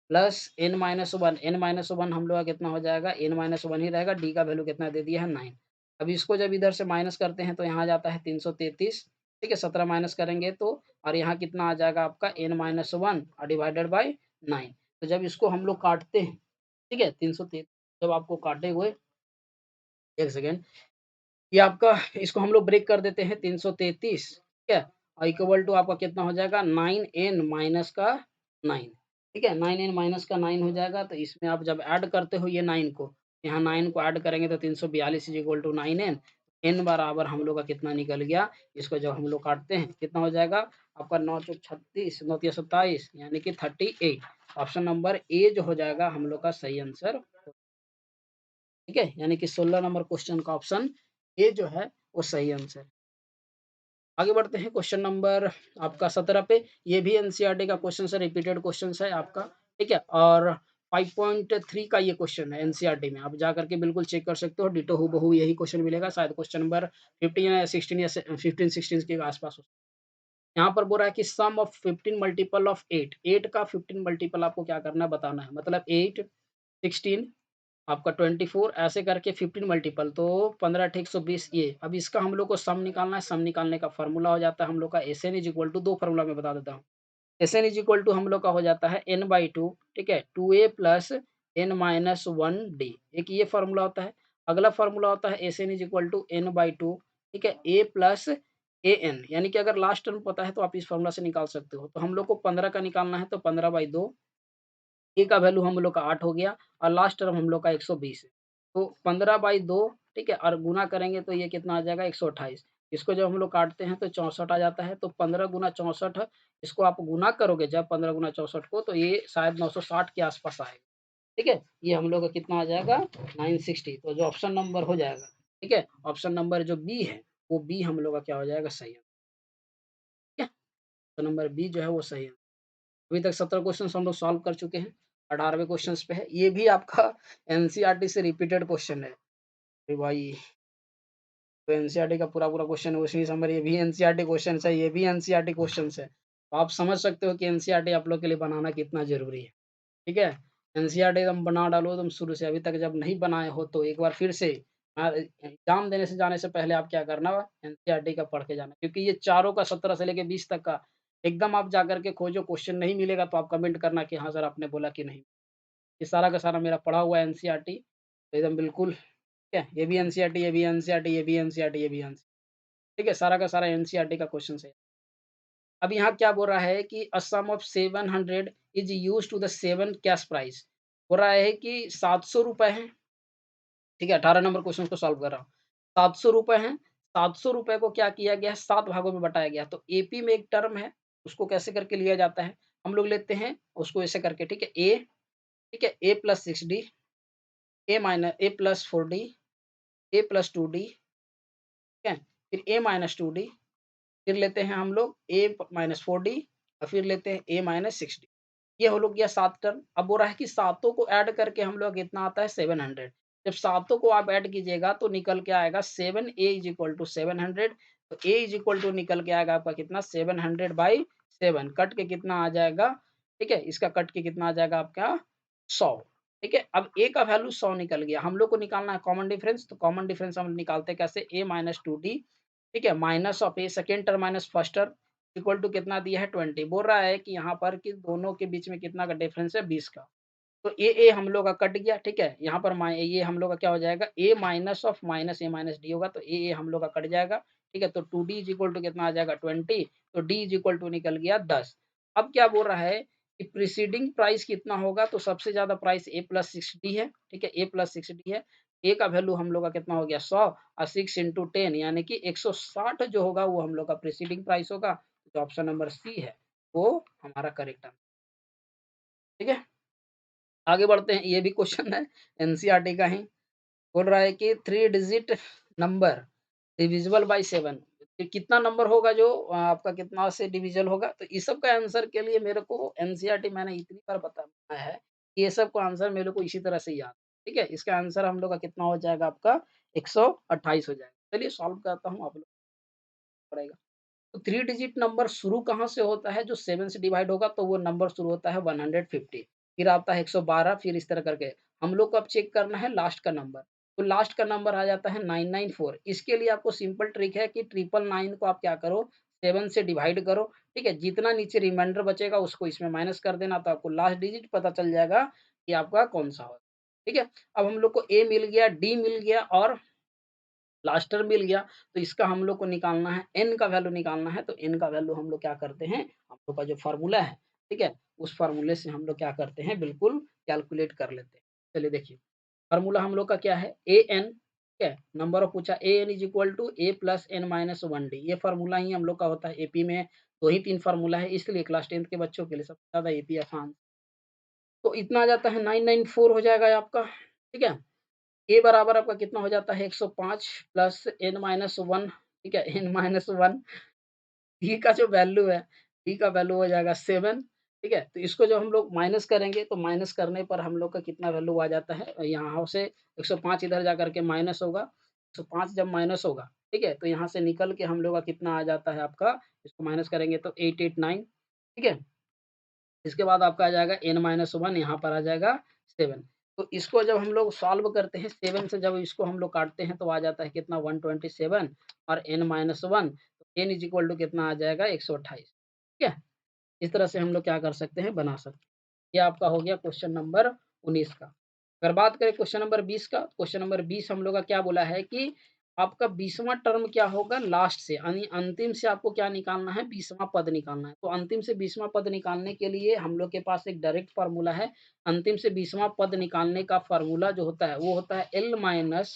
plus N minus 1, N minus 1 हम लोग का कितना हो जाएगा, एन माइनस 1 ही रहेगा, डी का वैल्यू कितना दे दिया है 9। अब इसको जब इधर से माइनस करते हैं तो यहाँ आ जाता है 333, ठीक है? 17 माइनस करेंगे तो और यहाँ कितना आ जाएगा आपका एन माइनस 1 और डिवाइडेड बाय 9। तो जब इसको हम लोग काटते हैं, ठीक है? 333 जब आपको काटे हुए, 1 सेकंड, ये आपका इसको हम लोग ब्रेक कर देते हैं 333, ठीक है? और इक्वल टू आपका कितना हो जाएगा 9n माइनस का 9, ठीक है? 9n माइनस का 9 हो जाएगा, तो इसमें आप जब ऐड करते हो ये 9 को, यहाँ 9 को ऐड करेंगे तो 342 is equal to 9n, n बराबर हम लोग का कितना निकल गया, इसको जब हम लोग काटते हैं कितना हो जाएगा आपका 9 चौक 36, 9 तिया 27 यानी कि 38। ऑप्शन नंबर ए जो हो जाएगा हम लोग का सही आंसर, ठीक है? यानी कि 16 नंबर क्वेश्चन का ऑप्शन ए जो है वो सही आंसर। आगे बढ़ते हैं क्वेश्चन नंबर आपका 17 पे, ये भी एनसीईआरटी का क्वेश्चन है, रिपीटेड क्वेश्चन है आपका, ठीक है? और 5.3 का ये क्वेश्चन है एनसीईआरटी में, आप जा करके बिल्कुल चेक कर सकते हो, डिटो हूबहू यही क्वेश्चन मिलेगा, शायद क्वेश्चन नंबर 15 या 16 या 15-16 के आसपास हो। यहाँ पर बोल रहा है कि सम ऑफ 15 मल्टीपल ऑफ 8, 8 का 15 मल्टीपल आपको क्या करना है बताना है, मतलब 8, 16 आपका 24 ऐसे करके 15 मल्टीपल तो 15 अट्ठे 120 ये। अब इसका हम लोग को सम निकालना है, सम निकालने का फ़ॉर्मूला हो जाता है हम लोग का SN is equal to 2 formula मैं बता देता हूँ। एसएन इज इक्वल टू हम लोग का हो जाता है n/2, ठीक है? 2a प्लस n-1d, एक ये फ़ॉर्मूला होता है। अगला फ़ॉर्मूला होता है SN is equal to n/2, ठीक है? a प्लस an, यानी कि अगर लास्ट टर्म पता है तो आप इस फ़ॉर्मूला से निकाल सकते हो। तो हम लोग को 15 का निकालना है तो 15/2, ए का वैल्यू हम लोग का 8 हो गया और लास्ट टर्म हम लोग का 120 है। तो 15/2, ठीक है? और गुना करेंगे तो ये कितना आ जाएगा 128। इसको जब हम लोग काटते हैं तो 64 आ जाता है, तो 15 गुना 64, इसको आप गुना करोगे जब 15 गुना 64 को, तो ये शायद 960 के आस-पास आएगा, ठीक है? ये हम लोग का कितना आ जाएगा 960, तो जो ऑप्शन नंबर हो जाएगा, ठीक है? ऑप्शन नंबर जो बी है, वो बी हम लोग का क्या हो जाएगा सही है, ठीक है? तो नंबर बी जो है वो सही है। अभी तक 17 क्वेश्चंस हम लोग सॉल्व कर चुके हैं। 18वें क्वेश्चंस पे है। ये भी आपका एनसीईआरटी से रिपीटेड क्वेश्चन है। अरे भाई! तो एनसीईआरटी का पूरा-पूरा क्वेश्चन है उसी समर, ये भी एनसीईआरटी क्वेश्चन्स है, ये भी एनसीईआरटी क्वेश्चन्स है। तो आप समझ सकते हो कि एनसीईआरटी आप लोग के लिए बनाना कितना ज़रूरी है। ठीक है? एनसीईआरटी एकदम बना डालो एकदम शुरू से, अभी तक जब नहीं बनाए हो तो एक बार फिर से एग्ज़ाम देने से जाने से पहले आप क्या करना, एनसीईआरटी का पढ़ के जाना, क्योंकि ये चारों का 17 से लेके 20 तक का एकदम आप जाकर के खोजो, क्वेश्चन नहीं मिलेगा तो आप कमेंट करना कि हाँ सर आपने बोला कि नहीं। ये सारा का सारा मेरा पढ़ा हुआ है एनसीईआरटी, तो एकदम बिल्कुल, ठीक है? ये भी एनसीईआरटी, ये भी एनसीईआरटी, ये भी एनसीईआरटी, ये भी एनसीईआरटी, ठीक है? सारा का सारा एनसीईआरटी का क्वेश्चन है। अब यहाँ क्या बोल रहा है कि a sum of 700 is used to the 7 cash prize, बोल रहा है कि ₹700 हैं, ठीक है? 18 नंबर क्वेश्चन को सॉल्व कर रहा हूँ। ₹700 हैं, ₹700 को क्या किया गया है 7 भागों में बँटाया गया। तो एपी में एक टर्म है, उसको कैसे करके लिया जाता है? हम लोग लेते हैं उसको ऐसे करके, ठीक है? ए, ठीक है? a + 6d, a + 4d, a + 2d, ठीक है? फिर a - 2d, फिर लेते हैं हम लोग a - 4d और फिर लेते हैं a - 6d। ये हो लोग गया 7 टर्म। अब बोल रहा है कि सातों को ऐड करके हम लोग कितना आता है 700। जब सातों को आप ऐड कीजिएगा तो निकल के आएगा 7a = 700, तो a = निकल के आएगा आपका कितना 700/7, कट के कितना आ जाएगा, ठीक है? इसका कट के कितना आ जाएगा आपका 100, ठीक है? अब a का वैल्यू 100 निकल गया, हम लोग को निकालना है कॉमन डिफरेंस, तो कॉमन डिफरेंस हम निकालते हैं कैसे, a - 2d, ठीक है? Minus of a second term minus first term equal to कितना दिया है 20, बोल रहा है कि यहाँ पर कि दोनों के बीच में कितना का डिफरेंस है 20 का। तो ए हम लोग का कट गया, ठीक है? यहाँ पर माइ ये हम लोग का क्या हो जाएगा, A minus of minus A minus D होगा, तो ए हम लोग का कट जाएगा, ठीक है? तो 2d इज़ इक्वल टू कितना आ जाएगा 20, तो d इज़ इक्वल टू निकल गया 10। अब क्या बोल रहा है कि प्रीसीडिंग प्राइस कितना होगा, तो सबसे ज़्यादा प्राइस ए प्लस 6d है, ठीक है? ए प्लस 6d है। ए का वैल्यू हम लोग का कितना हो गया 100 और 6 इंटू 10 यानी कि 160 जो होगा वो हम लोग का प्रीसीडिंग प्राइस होगा। तो ऑप्शन नंबर सी है, वो हमारा करेक्ट आंसर, ठीक है? आगे बढ़ते हैं, ये भी क्वेश्चन है एनसीईआरटी का ही। बोल रहा है कि 3 डिजिट नंबर डिविजिबल बाय 7, कि कितना नंबर होगा जो आपका कितना से डिविज़ल होगा? तो इस सब का आंसर के लिए मेरे को एनसीईआरटी मैंने इतनी बार बताया है, कि ये सब का आंसर मेरे को इसी तरह से याद, ठीक है? इसका आंसर हम लोग का कितना हो जाएगा आपका 128 हो जाएगा। चलिए सॉल्व करता हूँ, आप लोग को पड़ेगा। तो 3 डिजिट नंबर शुरू कहाँ से होता है? जो 7 से डिवाइड होगा तो वो नंबर शुरू होता है 150, फिर आता है 112, फिर इस तरह करके। हम लोग को अब चेक करना है लास्ट का नंबर, तो लास्ट का नंबर आ जाता है 994। इसके लिए आपको सिंपल ट्रिक है कि 999 को आप क्या करो, 7 से डिवाइड करो, ठीक है? जितना नीचे रिमाइंडर बचेगा उसको इसमें माइनस कर देना, तो आपको लास्ट डिजिट पता चल जाएगा कि आपका कौन-सा होगा, ठीक है? अब हम लोग को ए मिल गया, डी मिल गया और लास्टर मिल गया, तो इसका हम लोग को निकालना है, n का वैल्यू निकालना है, तो n का वैल्यू हम लोग क्या करते हैं, हम लोग का जो फ़ॉर्मूला है, ठीक है? उस फ़ॉर्मूले से हम लोग क्या करते हैं, बिल्कुल कैलकुलेट कर लेते हैं। चलिए देखिए, फ़ॉर्मूला हम लोग का क्या है, an, ठीक है? नंबर ऑफ पूछा, an is equal to a plus n minus 1d, ये फ़ॉर्मूला ही हम लोग का होता है। एपी में 2 ही 3 फ़ॉर्मूला है, इसलिए क्लास 10th के बच्चों के लिए सबसे ज़्यादा एपी आसान। तो इतना आ जाता है 994 हो जाएगा आपका, ठीक है? ए बराबर आपका कितना हो जाता है 105 प्लस n माइनस 1, ठीक है? n माइनस 1, डी का जो वैल्यू है, डी का वैल्यू हो जाएगा 7, ठीक है? तो इसको जब हम लोग माइनस करेंगे तो माइनस करने पर हम लोग का कितना वैल्यू आ जाता है, यहाँ से 105 इधर जा कर के माइनस होगा, 105 जब माइनस होगा, ठीक है? तो यहाँ से निकल के हम लोग का कितना आ जाता है आपका, इसको माइनस करेंगे तो 889, ठीक है? इसके बाद आपका आ जाएगा n-1, यहाँ पर आ जाएगा 7। तो इसको जब हम लोग सॉल्व करते हैं 7 से, जब इसको हम लोग काटते हैं तो आ जाता है कितना 127 और n-1, तो n इज़ इक्वल टू कितना आ जाएगा 128, ठीक है? इस तरह से हम लोग क्या कर सकते हैं, बना सकते हैं। ये आपका हो गया क्वेश्चन नंबर 19 का। अगर बात करें क्वेश्चन नंबर 20 का, क्वेश्चन नंबर 20 हम लोग का क्या बोला है कि आपका 20वाँ टर्म क्या होगा लास्ट से, यानी अंतिम से आपको क्या निकालना है, 20वाँ पद निकालना है। तो अंतिम से 20वाँ पद निकालने के लिए हम लोग के पास एक डायरेक्ट फ़ॉर्मूला है। अंतिम से 20वाँ पद निकालने का फ़ॉर्मूला जो होता है, वो होता है L माइनस,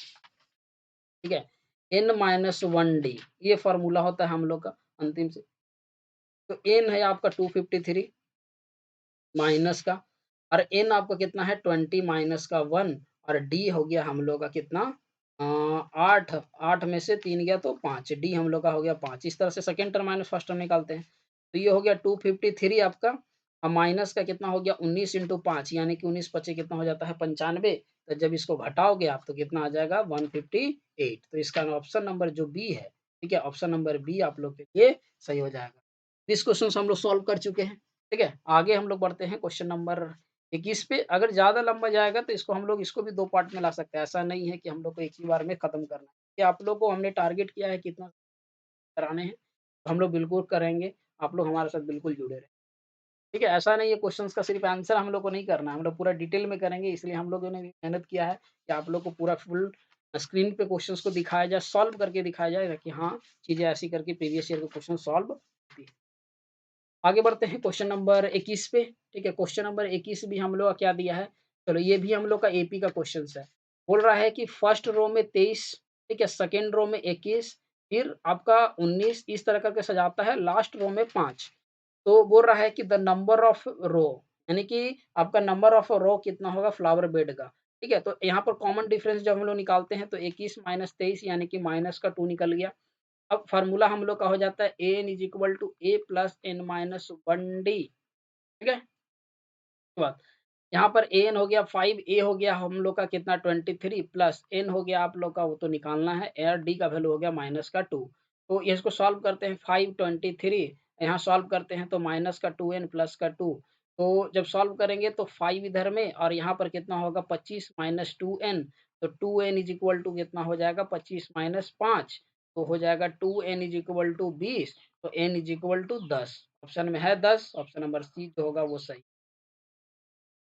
ठीक है? N माइनस 1D, ये फ़ॉर्मूला होता है हम लोग का अंतिम से। तो N है आपका 253 माइनस का, और n आपका कितना है 20 माइनस का 1, और d हो गया हम लोग का कितना 8, 8 में से 3 गया तो 5, d हम लोग का हो गया 5। इस तरह से second term minus first term निकालते हैं। तो ये हो गया 253 आपका, और माइनस का कितना हो गया 19 इंटू 5, यानी कि 19 पचे कितना हो जाता है 95। तो जब इसको घटाओगे आप तो कितना आ जाएगा 158। तो इसका ऑप्शन नंबर जो बी है, ठीक है? ऑप्शन नंबर बी आप लोग के लिए सही हो जाएगा। 20 क्वेश्चन हम लोग सॉल्व कर चुके हैं। ठीक है? आगे हम लोग बढ़ते हैं क्वेश्चन नंबर 21 पे। अगर ज़्यादा लंबा जाएगा तो इसको हम लोग इसको भी 2 पार्ट में ला सकते हैं। ऐसा नहीं है कि हम लोग को एक ही बार में खत्म करना है। कि आप लोग को हमने टारगेट किया है कितना कराने हैं, तो हम लोग बिल्कुल करेंगे। आप लोग हमारे साथ बिल्कुल जुड़े रहें। ठीक है? ऐसा नहीं है क्वेश्चंस का सिर्फ आंसर हम लोग को नहीं करना है, हम लोग पूरा डिटेल में करेंगे। इसलिए हम लोगों ने भी मेहनत किया है कि आप लोग को पूरा फुल स्क्रीन पे क्वेश्चंस को दिखाया जाए, सॉल्व करके दिखाया जाए कि हाँ, चीज़ें ऐसी करके प्रीवियस ईयर के क्वेश्चन सॉल्व होती है। आगे बढ़ते हैं क्वेश्चन नंबर 21 पे, ठीक है? क्वेश्चन नंबर 21 भी हम लोग का क्या दिया है, चलो ये भी हम लोग का एपी का क्वेश्चन्स है। बोल रहा है कि फर्स्ट रो में 23, ठीक है? सेकंड रो में 21, फिर आपका 19, इस तरह करके सजाता है, लास्ट रो में 5। तो बोल रहा है कि द नंबर ऑफ रो, यानी कि आपका नंबर ऑफ रो कितना होगा फ्लावर बेड का, ठीक है? तो यहाँ पर कॉमन डिफरेंस जब हम लोग निकालते हैं तो 21 माइनस 23 यानी कि माइनस का 2 निकल गया। अब फ़ॉर्मूला हम लोग का हो जाता है N is equal to A plus N minus 1 D, ठीक है? उसके बाद यहाँ पर एन हो गया 5, ए हो गया हम लोग का कितना 23 प्लस एन हो गया आप लोग का वो तो निकालना है, और डी का वैल्यू हो गया माइनस का 2। तो इसको सॉल्व करते हैं 5 23, यहाँ सॉल्व करते हैं तो माइनस का 2n प्लस का 2। तो जब सॉल्व करेंगे तो 5 इधर में और यहाँ पर कितना होगा 25 माइनस 2n, तो 2n इज़ इक्वल टू कितना हो जाएगा 25 माइनस 5, तो हो जाएगा 2n इज़ इक्वल टू 20, तो n is equal to 10। Option में है 10, ऑप्शन नंबर सी जो होगा वो सही।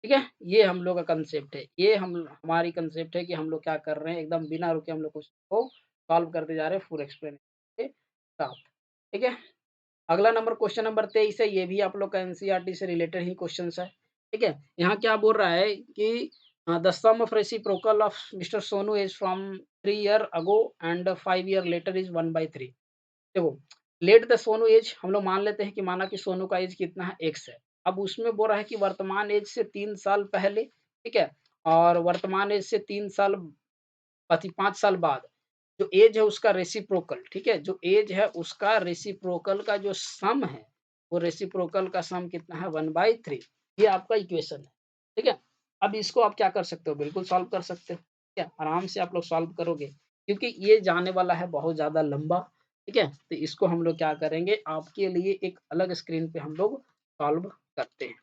ठीक है? ये हम लोग का कंसेप्ट है। ये हम हमारी कंसेप्ट है कि हम लोग क्या कर रहे हैं, एकदम बिना रुके हम लोग क्वेश्चन को सॉल्व करते जा रहे हैं फुल एक्सप्लेनेशन के साथ। ठीक है? अगला नंबर क्वेश्चन नंबर 23 है, ये भी आप लोग का एनसीईआरटी से रिलेटेड ही क्वेश्चंस है। ठीक है? यहाँ क्या बोल रहा है कि the sum of reciprocal of mister Sonu is from 3 year ago and 5 year later is 1/3। देखो, लेट द सोनू एज हम लोग मान लेते हैं कि माना कि सोनू का एज कितना है, एक्स है। अब उसमें बोल रहा है कि वर्तमान एज से 3 साल पहले, ठीक है? और वर्तमान एज से 3 साल 5 साल बाद जो एज है उसका रेसिप्रोकल, ठीक है? जो एज है उसका रेसिप्रोकल का जो सम है, वो रेसिप्रोकल का सम कितना है, 1/3। ये आपका इक्वेशन है, ठीक है? अब इसको आप क्या कर सकते हो, बिल्कुल सॉल्व कर सकते हो, ठीक है? आराम से आप लोग सॉल्व करोगे, क्योंकि ये जाने वाला है बहुत ज़्यादा लंबा, ठीक है? तो इसको हम लोग क्या करेंगे, आपके लिए एक अलग स्क्रीन पे हम लोग सॉल्व करते हैं,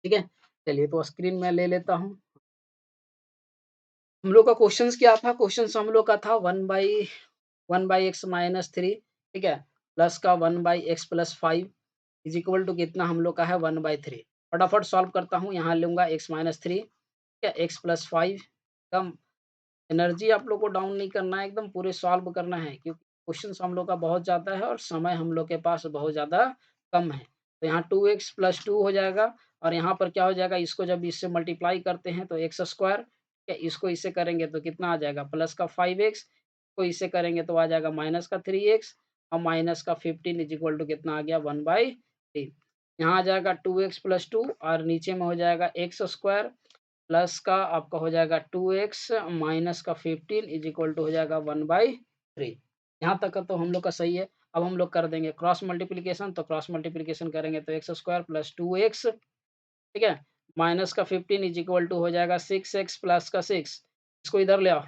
ठीक है? चलिए तो स्क्रीन मैं ले लेता हूँ। हम लोग का क्वेश्चंस क्या था? क्वेश्चंस हम लोग का था 1/x-3, ठीक है? प्लस का 1/x+5 इज़ इक्वल टू कितना हम लोग का है, 1/3। फटाफट सॉल्व करता हूँ, यहाँ लूँगा x-3, ठीक है? x+5 कम एनर्जी आप लोग को डाउन नहीं करना है, एकदम पूरे सॉल्व करना है, क्योंकि क्वेश्चंस हम लोग का बहुत ज़्यादा है और समय हम लोग के पास बहुत ज़्यादा कम है। तो यहाँ 2x + 2 हो जाएगा और यहाँ पर क्या हो जाएगा, इसको जब इससे मल्टीप्लाई करते हैं तो x स्क्वायर, ठीक है? इसको इससे करेंगे तो कितना आ जाएगा, प्लस का 5x, को इससे करेंगे तो आ जाएगा माइनस का 3x और माइनस का 15 इज इक्वल टू कितना आ गया, 1/3। यहाँ आ जाएगा 2x + 2 और नीचे में हो जाएगा x स्क्वायर प्लस का आपका हो जाएगा 2x माइनस का 15 इज इक्वल टू हो जाएगा 1/3। यहाँ तक का तो हम लोग का सही है। अब हम लोग कर देंगे क्रॉस मल्टीप्लिकेशन, तो क्रॉस मल्टीप्लिकेशन करेंगे तो x स्क्वायर प्लस 2x, ठीक है? माइनस का 15 इज इक्वल टू हो जाएगा 6x प्लस का 6, इसको इधर ले आओ,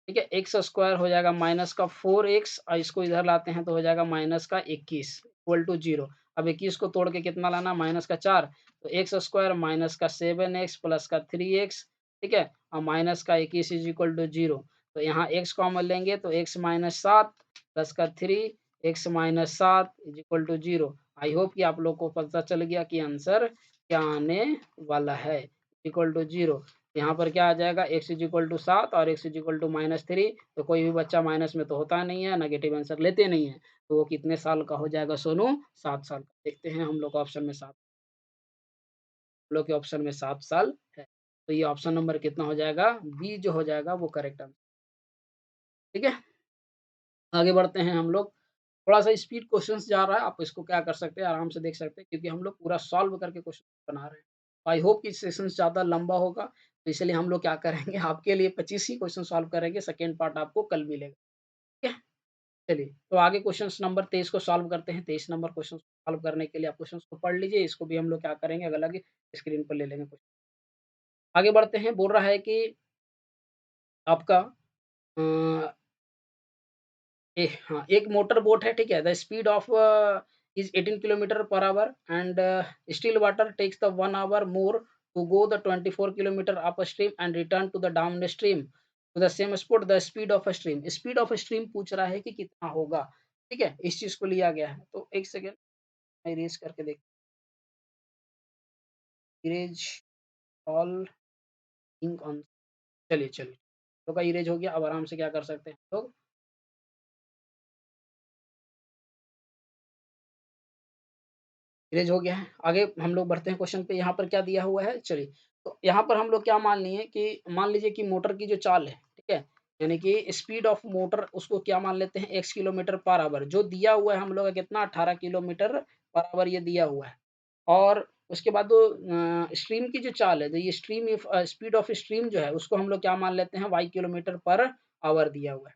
ठीक है? एक्स स्क्वायर हो जाएगा माइनस का 4x और इसको इधर लाते हैं तो हो जाएगा माइनस का 21 इक्वल टू 0। अब 21 को तोड़ के कितना लाना, माइनस का 4, तो एक्स स्क्वायर माइनस का 7x प्लस का 3x, ठीक है? और माइनस का 21 इज इक्वल टू 0। तो यहाँ x कॉमन लेंगे तो x माइनस 7 प्लस का 3 x minus 7 is equal to 0। I hope कि आप लोग को पता चल गया कि आंसर क्या आने वाला है, इक्वल टू 0। यहाँ पर क्या आ जाएगा, x इज इक्वल टू 7 और x इज इक्वल टू -3। तो कोई भी बच्चा माइनस में तो होता नहीं है, नेगेटिव आंसर लेते नहीं है। तो वो कितने साल का हो जाएगा सोनू, 7 साल का। देखते हैं हम लोग का ऑप्शन में 7, हम लोग के ऑप्शन में 7 साल है। तो ये ऑप्शन नंबर कितना हो जाएगा, बी जो हो जाएगा वो करेक्ट आंसर, ठीक है? आगे बढ़ते हैं हम लोग। थोड़ा-सा स्पीड क्वेश्चंस जा रहा है, आप इसको क्या कर सकते हैं, आराम से देख सकते हैं, क्योंकि हम लोग पूरा सॉल्व करके क्वेश्चन बना रहे हैं। आई होप कि सेशन ज़्यादा लंबा होगा, तो इसलिए हम लोग क्या करेंगे, आपके लिए 25 ही क्वेश्चन सॉल्व करेंगे, सेकंड पार्ट आपको कल मिलेगा, ठीक है? चलिए, तो आगे क्वेश्चंस नंबर 23 को सॉल्व करते हैं। 23 नंबर क्वेश्चन सॉल्व करने के लिए आप क्वेश्चंस को पढ़ लीजिए, इसको भी हम लोग क्या करेंगे, अलग-अलग स्क्रीन पर ले लेंगे क्वेश्चन। आगे बढ़ते हैं, बोल रहा है कि आपका अ हाँ, एक मोटर बोट है, ठीक है? The speed of is 18 kilometre per hour and still water takes the 1 hour more to go the 24 kilometre upstream and return to the downstream to the same spot the speed of a stream. Speed of a stream पूछ रहा है कि कितना होगा, ठीक है? इस चीज़ को लिया गया है। तो 1 सेकंड मैं इरेज़ करके देख, इरेज़ ऑल इंक ऑन, चलिए। तो का इरेज़ हो गया, अब आराम से क्या कर सकते हैं हम लोग, इरेज हो गया है। आगे हम लोग बढ़ते हैं क्वेश्चन पे, यहाँ पर क्या दिया हुआ है, चलिए। तो यहाँ पर हम लोग क्या मान लिए कि मान लीजिए कि मोटर की जो चाल है, ठीक है? यानी कि स्पीड ऑफ मोटर उसको क्या मान लेते हैं, x किलोमीटर पर आवर जो दिया हुआ है हम लोग का कितना, 18 किलोमीटर पर आवर ये दिया हुआ है। और उसके बाद वो स्ट्रीम की जो चाल है, तो ये स्ट्रीम स्पीड ऑफ स्ट्रीम जो है उसको हम लोग क्या मान लेते हैं, y किलोमीटर पर आवर दिया हुआ है।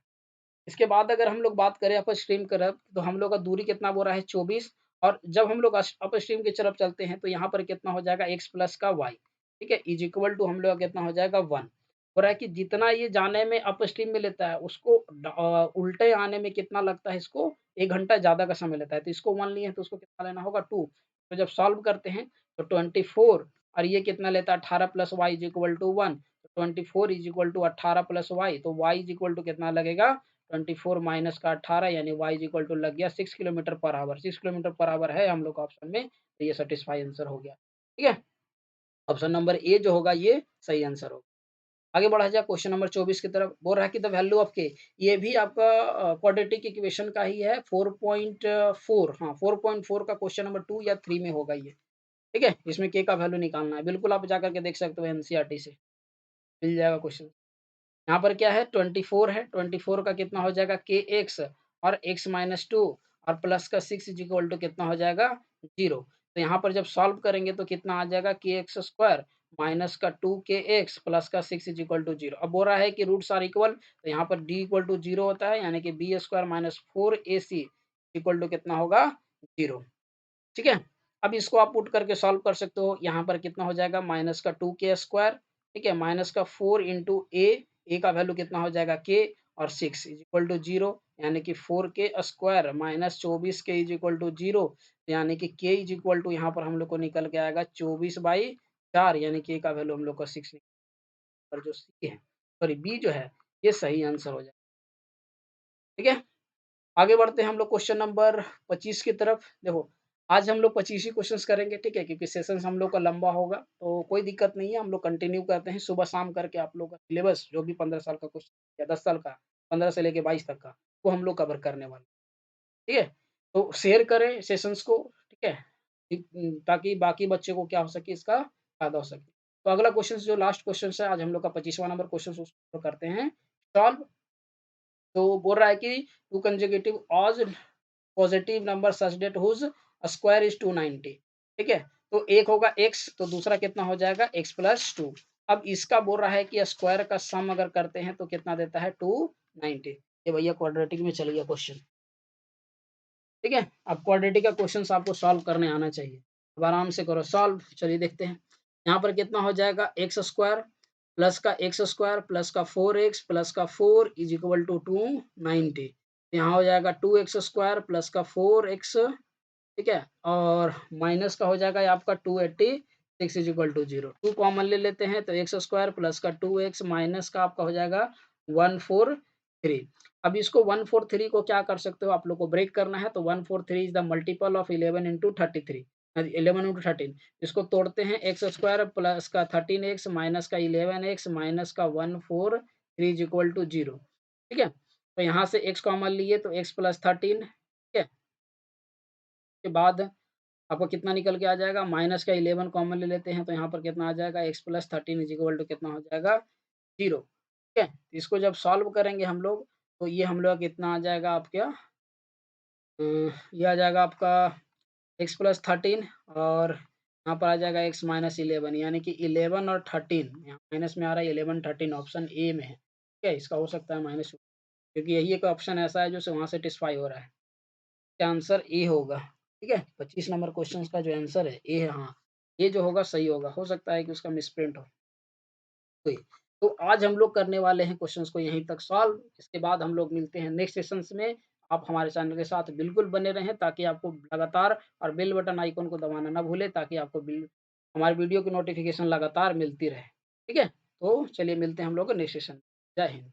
इसके बाद अगर हम लोग बात करें अपस्ट्रीम तरफ, तो हम लोग का दूरी कितना बोल रहा है, 24। और जब हम लोग अपस्ट्रीम की तरफ चलते हैं तो यहाँ पर कितना हो जाएगा, x प्लस का y, ठीक है? इज इक्वल टू हम लोग का कितना हो जाएगा, 1। हो रहा है कि जितना ये जाने में अपस्ट्रीम में लेता है उसको उल्टे आने में कितना लगता है, इसको 1 घंटा ज़्यादा का समय लेता है। तो इसको 1 लिए हैं तो उसको कितना लेना होगा, 2। तो जब सॉल्व करते हैं तो 24 और ये कितना लेता है, 18 plus Y is equal to 1। 24 is equal to 18 plus Y, तो वाई इज इक्वल टू कितना लगेगा, 24 माइनस का 18 यानी y इज इक्वल टू लग गया 6 kilometre per our. 6 kilometre per our है हम लोग का ऑप्शन में, तो ये सैटिस्फाई आंसर हो गया, ठीक है? ऑप्शन नंबर ए जो होगा ये सही आंसर होगा। आगे बढ़ा जाए क्वेश्चन नंबर 24 की तरफ, बोल रहा है कि द वैल्यू ऑफ के, ये भी आपका क्वाड्रेटिक इक्वेशन का ही है 4.4, हाँ 4.4 का क्वेश्चन नंबर 2 या 3 में होगा ये, ठीक है? इसमें के का वैल्यू निकालना है, बिल्कुल आप जा करके देख सकते हो एनसीईआरटी से, मिल जाएगा क्वेश्चन। यहाँ पर क्या है 24 है, 24 का कितना हो जाएगा के एक्स और एक्स माइनस टू और प्लस का 6 इज इक्वल टू कितना हो जाएगा 0। तो यहाँ पर जब सॉल्व करेंगे तो कितना आ जाएगा के एक्स स्क्वायर माइनस का 2 के एक्स प्लस का 6 इज इक्वल टू 0। अब बोल रहा है कि रूट्स आर इक्वल, तो यहाँ पर डी इक्वल टू 0 होता है, यानी कि B square minus 4ac equal to कितना होगा 0, ठीक है? अब इसको आप पुट करके सॉल्व कर सकते हो। यहाँ पर कितना हो जाएगा माइनस का 2k स्क्वायर, ठीक है? माइनस का 4 इंटू ए का वैल्यू कितना हो जाएगा के और 6 इज इक्वल टू 0, यानी कि 4k square minus 24k is equal to 0, यानी कि के इज इक्वल टू यहाँ पर हम लोग को निकल के आएगा 24/4, यानी कि ए का वैल्यू हम लोग का 6 पर जो सी है, सॉरी बी जो है, ये सही आंसर हो जाएगा, ठीक है? आगे बढ़ते हैं हम लोग क्वेश्चन नंबर 25 की तरफ। देखो, आज हम लोग 25 ही क्वेश्चंस करेंगे, ठीक है? क्योंकि सेशंस हम लोग का लंबा होगा, तो कोई दिक्कत नहीं है, हम लोग कंटिन्यू करते हैं सुबह-शाम करके आप लोग का सिलेबस जो भी 15 साल का क्वेश्चन या 10 साल का, 15 से लेके 22 तक का, वो हम लोग कवर करने वाले हैं, ठीक है? तो शेयर करें सेशंस को, ठीक है? ताकि बाकी बच्चे को क्या हो सके, इसका फ़ायदा हो सके। तो अगला क्वेश्चन जो लास्ट क्वेश्चन है आज हम लोग का 25वां नंबर क्वेश्चन उसको करते हैं सॉल्व। तो बोल रहा है कि two consecutive odd positive number such that whose square is 290, ठीक है? तो एक होगा x, तो दूसरा कितना हो जाएगा x प्लस 2। अब इसका बोल रहा है कि स्क्वायर का सम अगर करते हैं तो कितना देता है 290। ये भैया क्वाड्रेटिक में चल गया क्वेश्चन, ठीक है? अब क्वाड्रेटिक का क्वेश्चन आपको सॉल्व करने आना चाहिए। अब आराम से करो सॉल्व, चलिए देखते हैं। यहाँ पर कितना हो जाएगा एक्स स्क्वायर प्लस का एक्स स्क्वायर प्लस का 4x प्लस का 4 इज इक्वल टू 290। यहाँ हो जाएगा 2x स्क्वायर प्लस का 4x, ठीक है? और माइनस का हो जाएगा ये आपका 286 इज इक्वल टू 0। 2 कॉमन ले लेते हैं तो एक्स स्क्वायर प्लस का 2x माइनस का आपका हो जाएगा 143। अब इसको 143 को क्या कर सकते हो, आप लोग को ब्रेक करना है, तो 143 is the multiple of 11 into 33, 11 into 13। इसको तोड़ते हैं एक्स स्क्वायर प्लस का 13x माइनस का 11x माइनस का 143 इज इक्वल टू 0, ठीक है? तो यहाँ से x कॉमन लिए तो x प्लस 13, ठीक है? के बाद आपको कितना निकल के आ जाएगा, माइनस का 11 कॉमन ले लेते हैं तो यहाँ पर कितना आ जाएगा x plus 13 is equal to कितना हो जाएगा 0, ठीक है? तो इसको जब सॉल्व करेंगे हम लोग तो ये हम लोग कितना आ जाएगा आपका ये आ जाएगा आपका x प्लस 13 और यहाँ पर आ जाएगा x माइनस 11, यानी कि 11 और 13 यहाँ माइनस में आ रहा है, 11 13 ऑप्शन ए में है, ठीक है? इसका हो सकता है माइनस, क्योंकि यही एक ऑप्शन ऐसा है जो वहाँ सेटिस्फाई हो रहा है। इसका आंसर ए होगा, ठीक है? 25 नंबर क्वेश्चन का जो आंसर है ए है, हाँ। ये जो होगा सही होगा, हो सकता है कि उसका मिसप्रिंट हो कोई। तो आज हम लोग करने वाले हैं क्वेश्चंस को यहीं तक सॉल्व, इसके बाद हम लोग मिलते हैं नेक्स्ट सेशंस में। आप हमारे चैनल के साथ बिल्कुल बने रहें ताकि आपको लगातार और बेल बटन आइकन को दबाना ना भूलें ताकि आपको हमारे वीडियो की नोटिफ़िकेशन लगातार मिलती रहे, ठीक है? तो चलिए मिलते हैं हम लोग नेक्स्ट सेशन में। जय हिंद।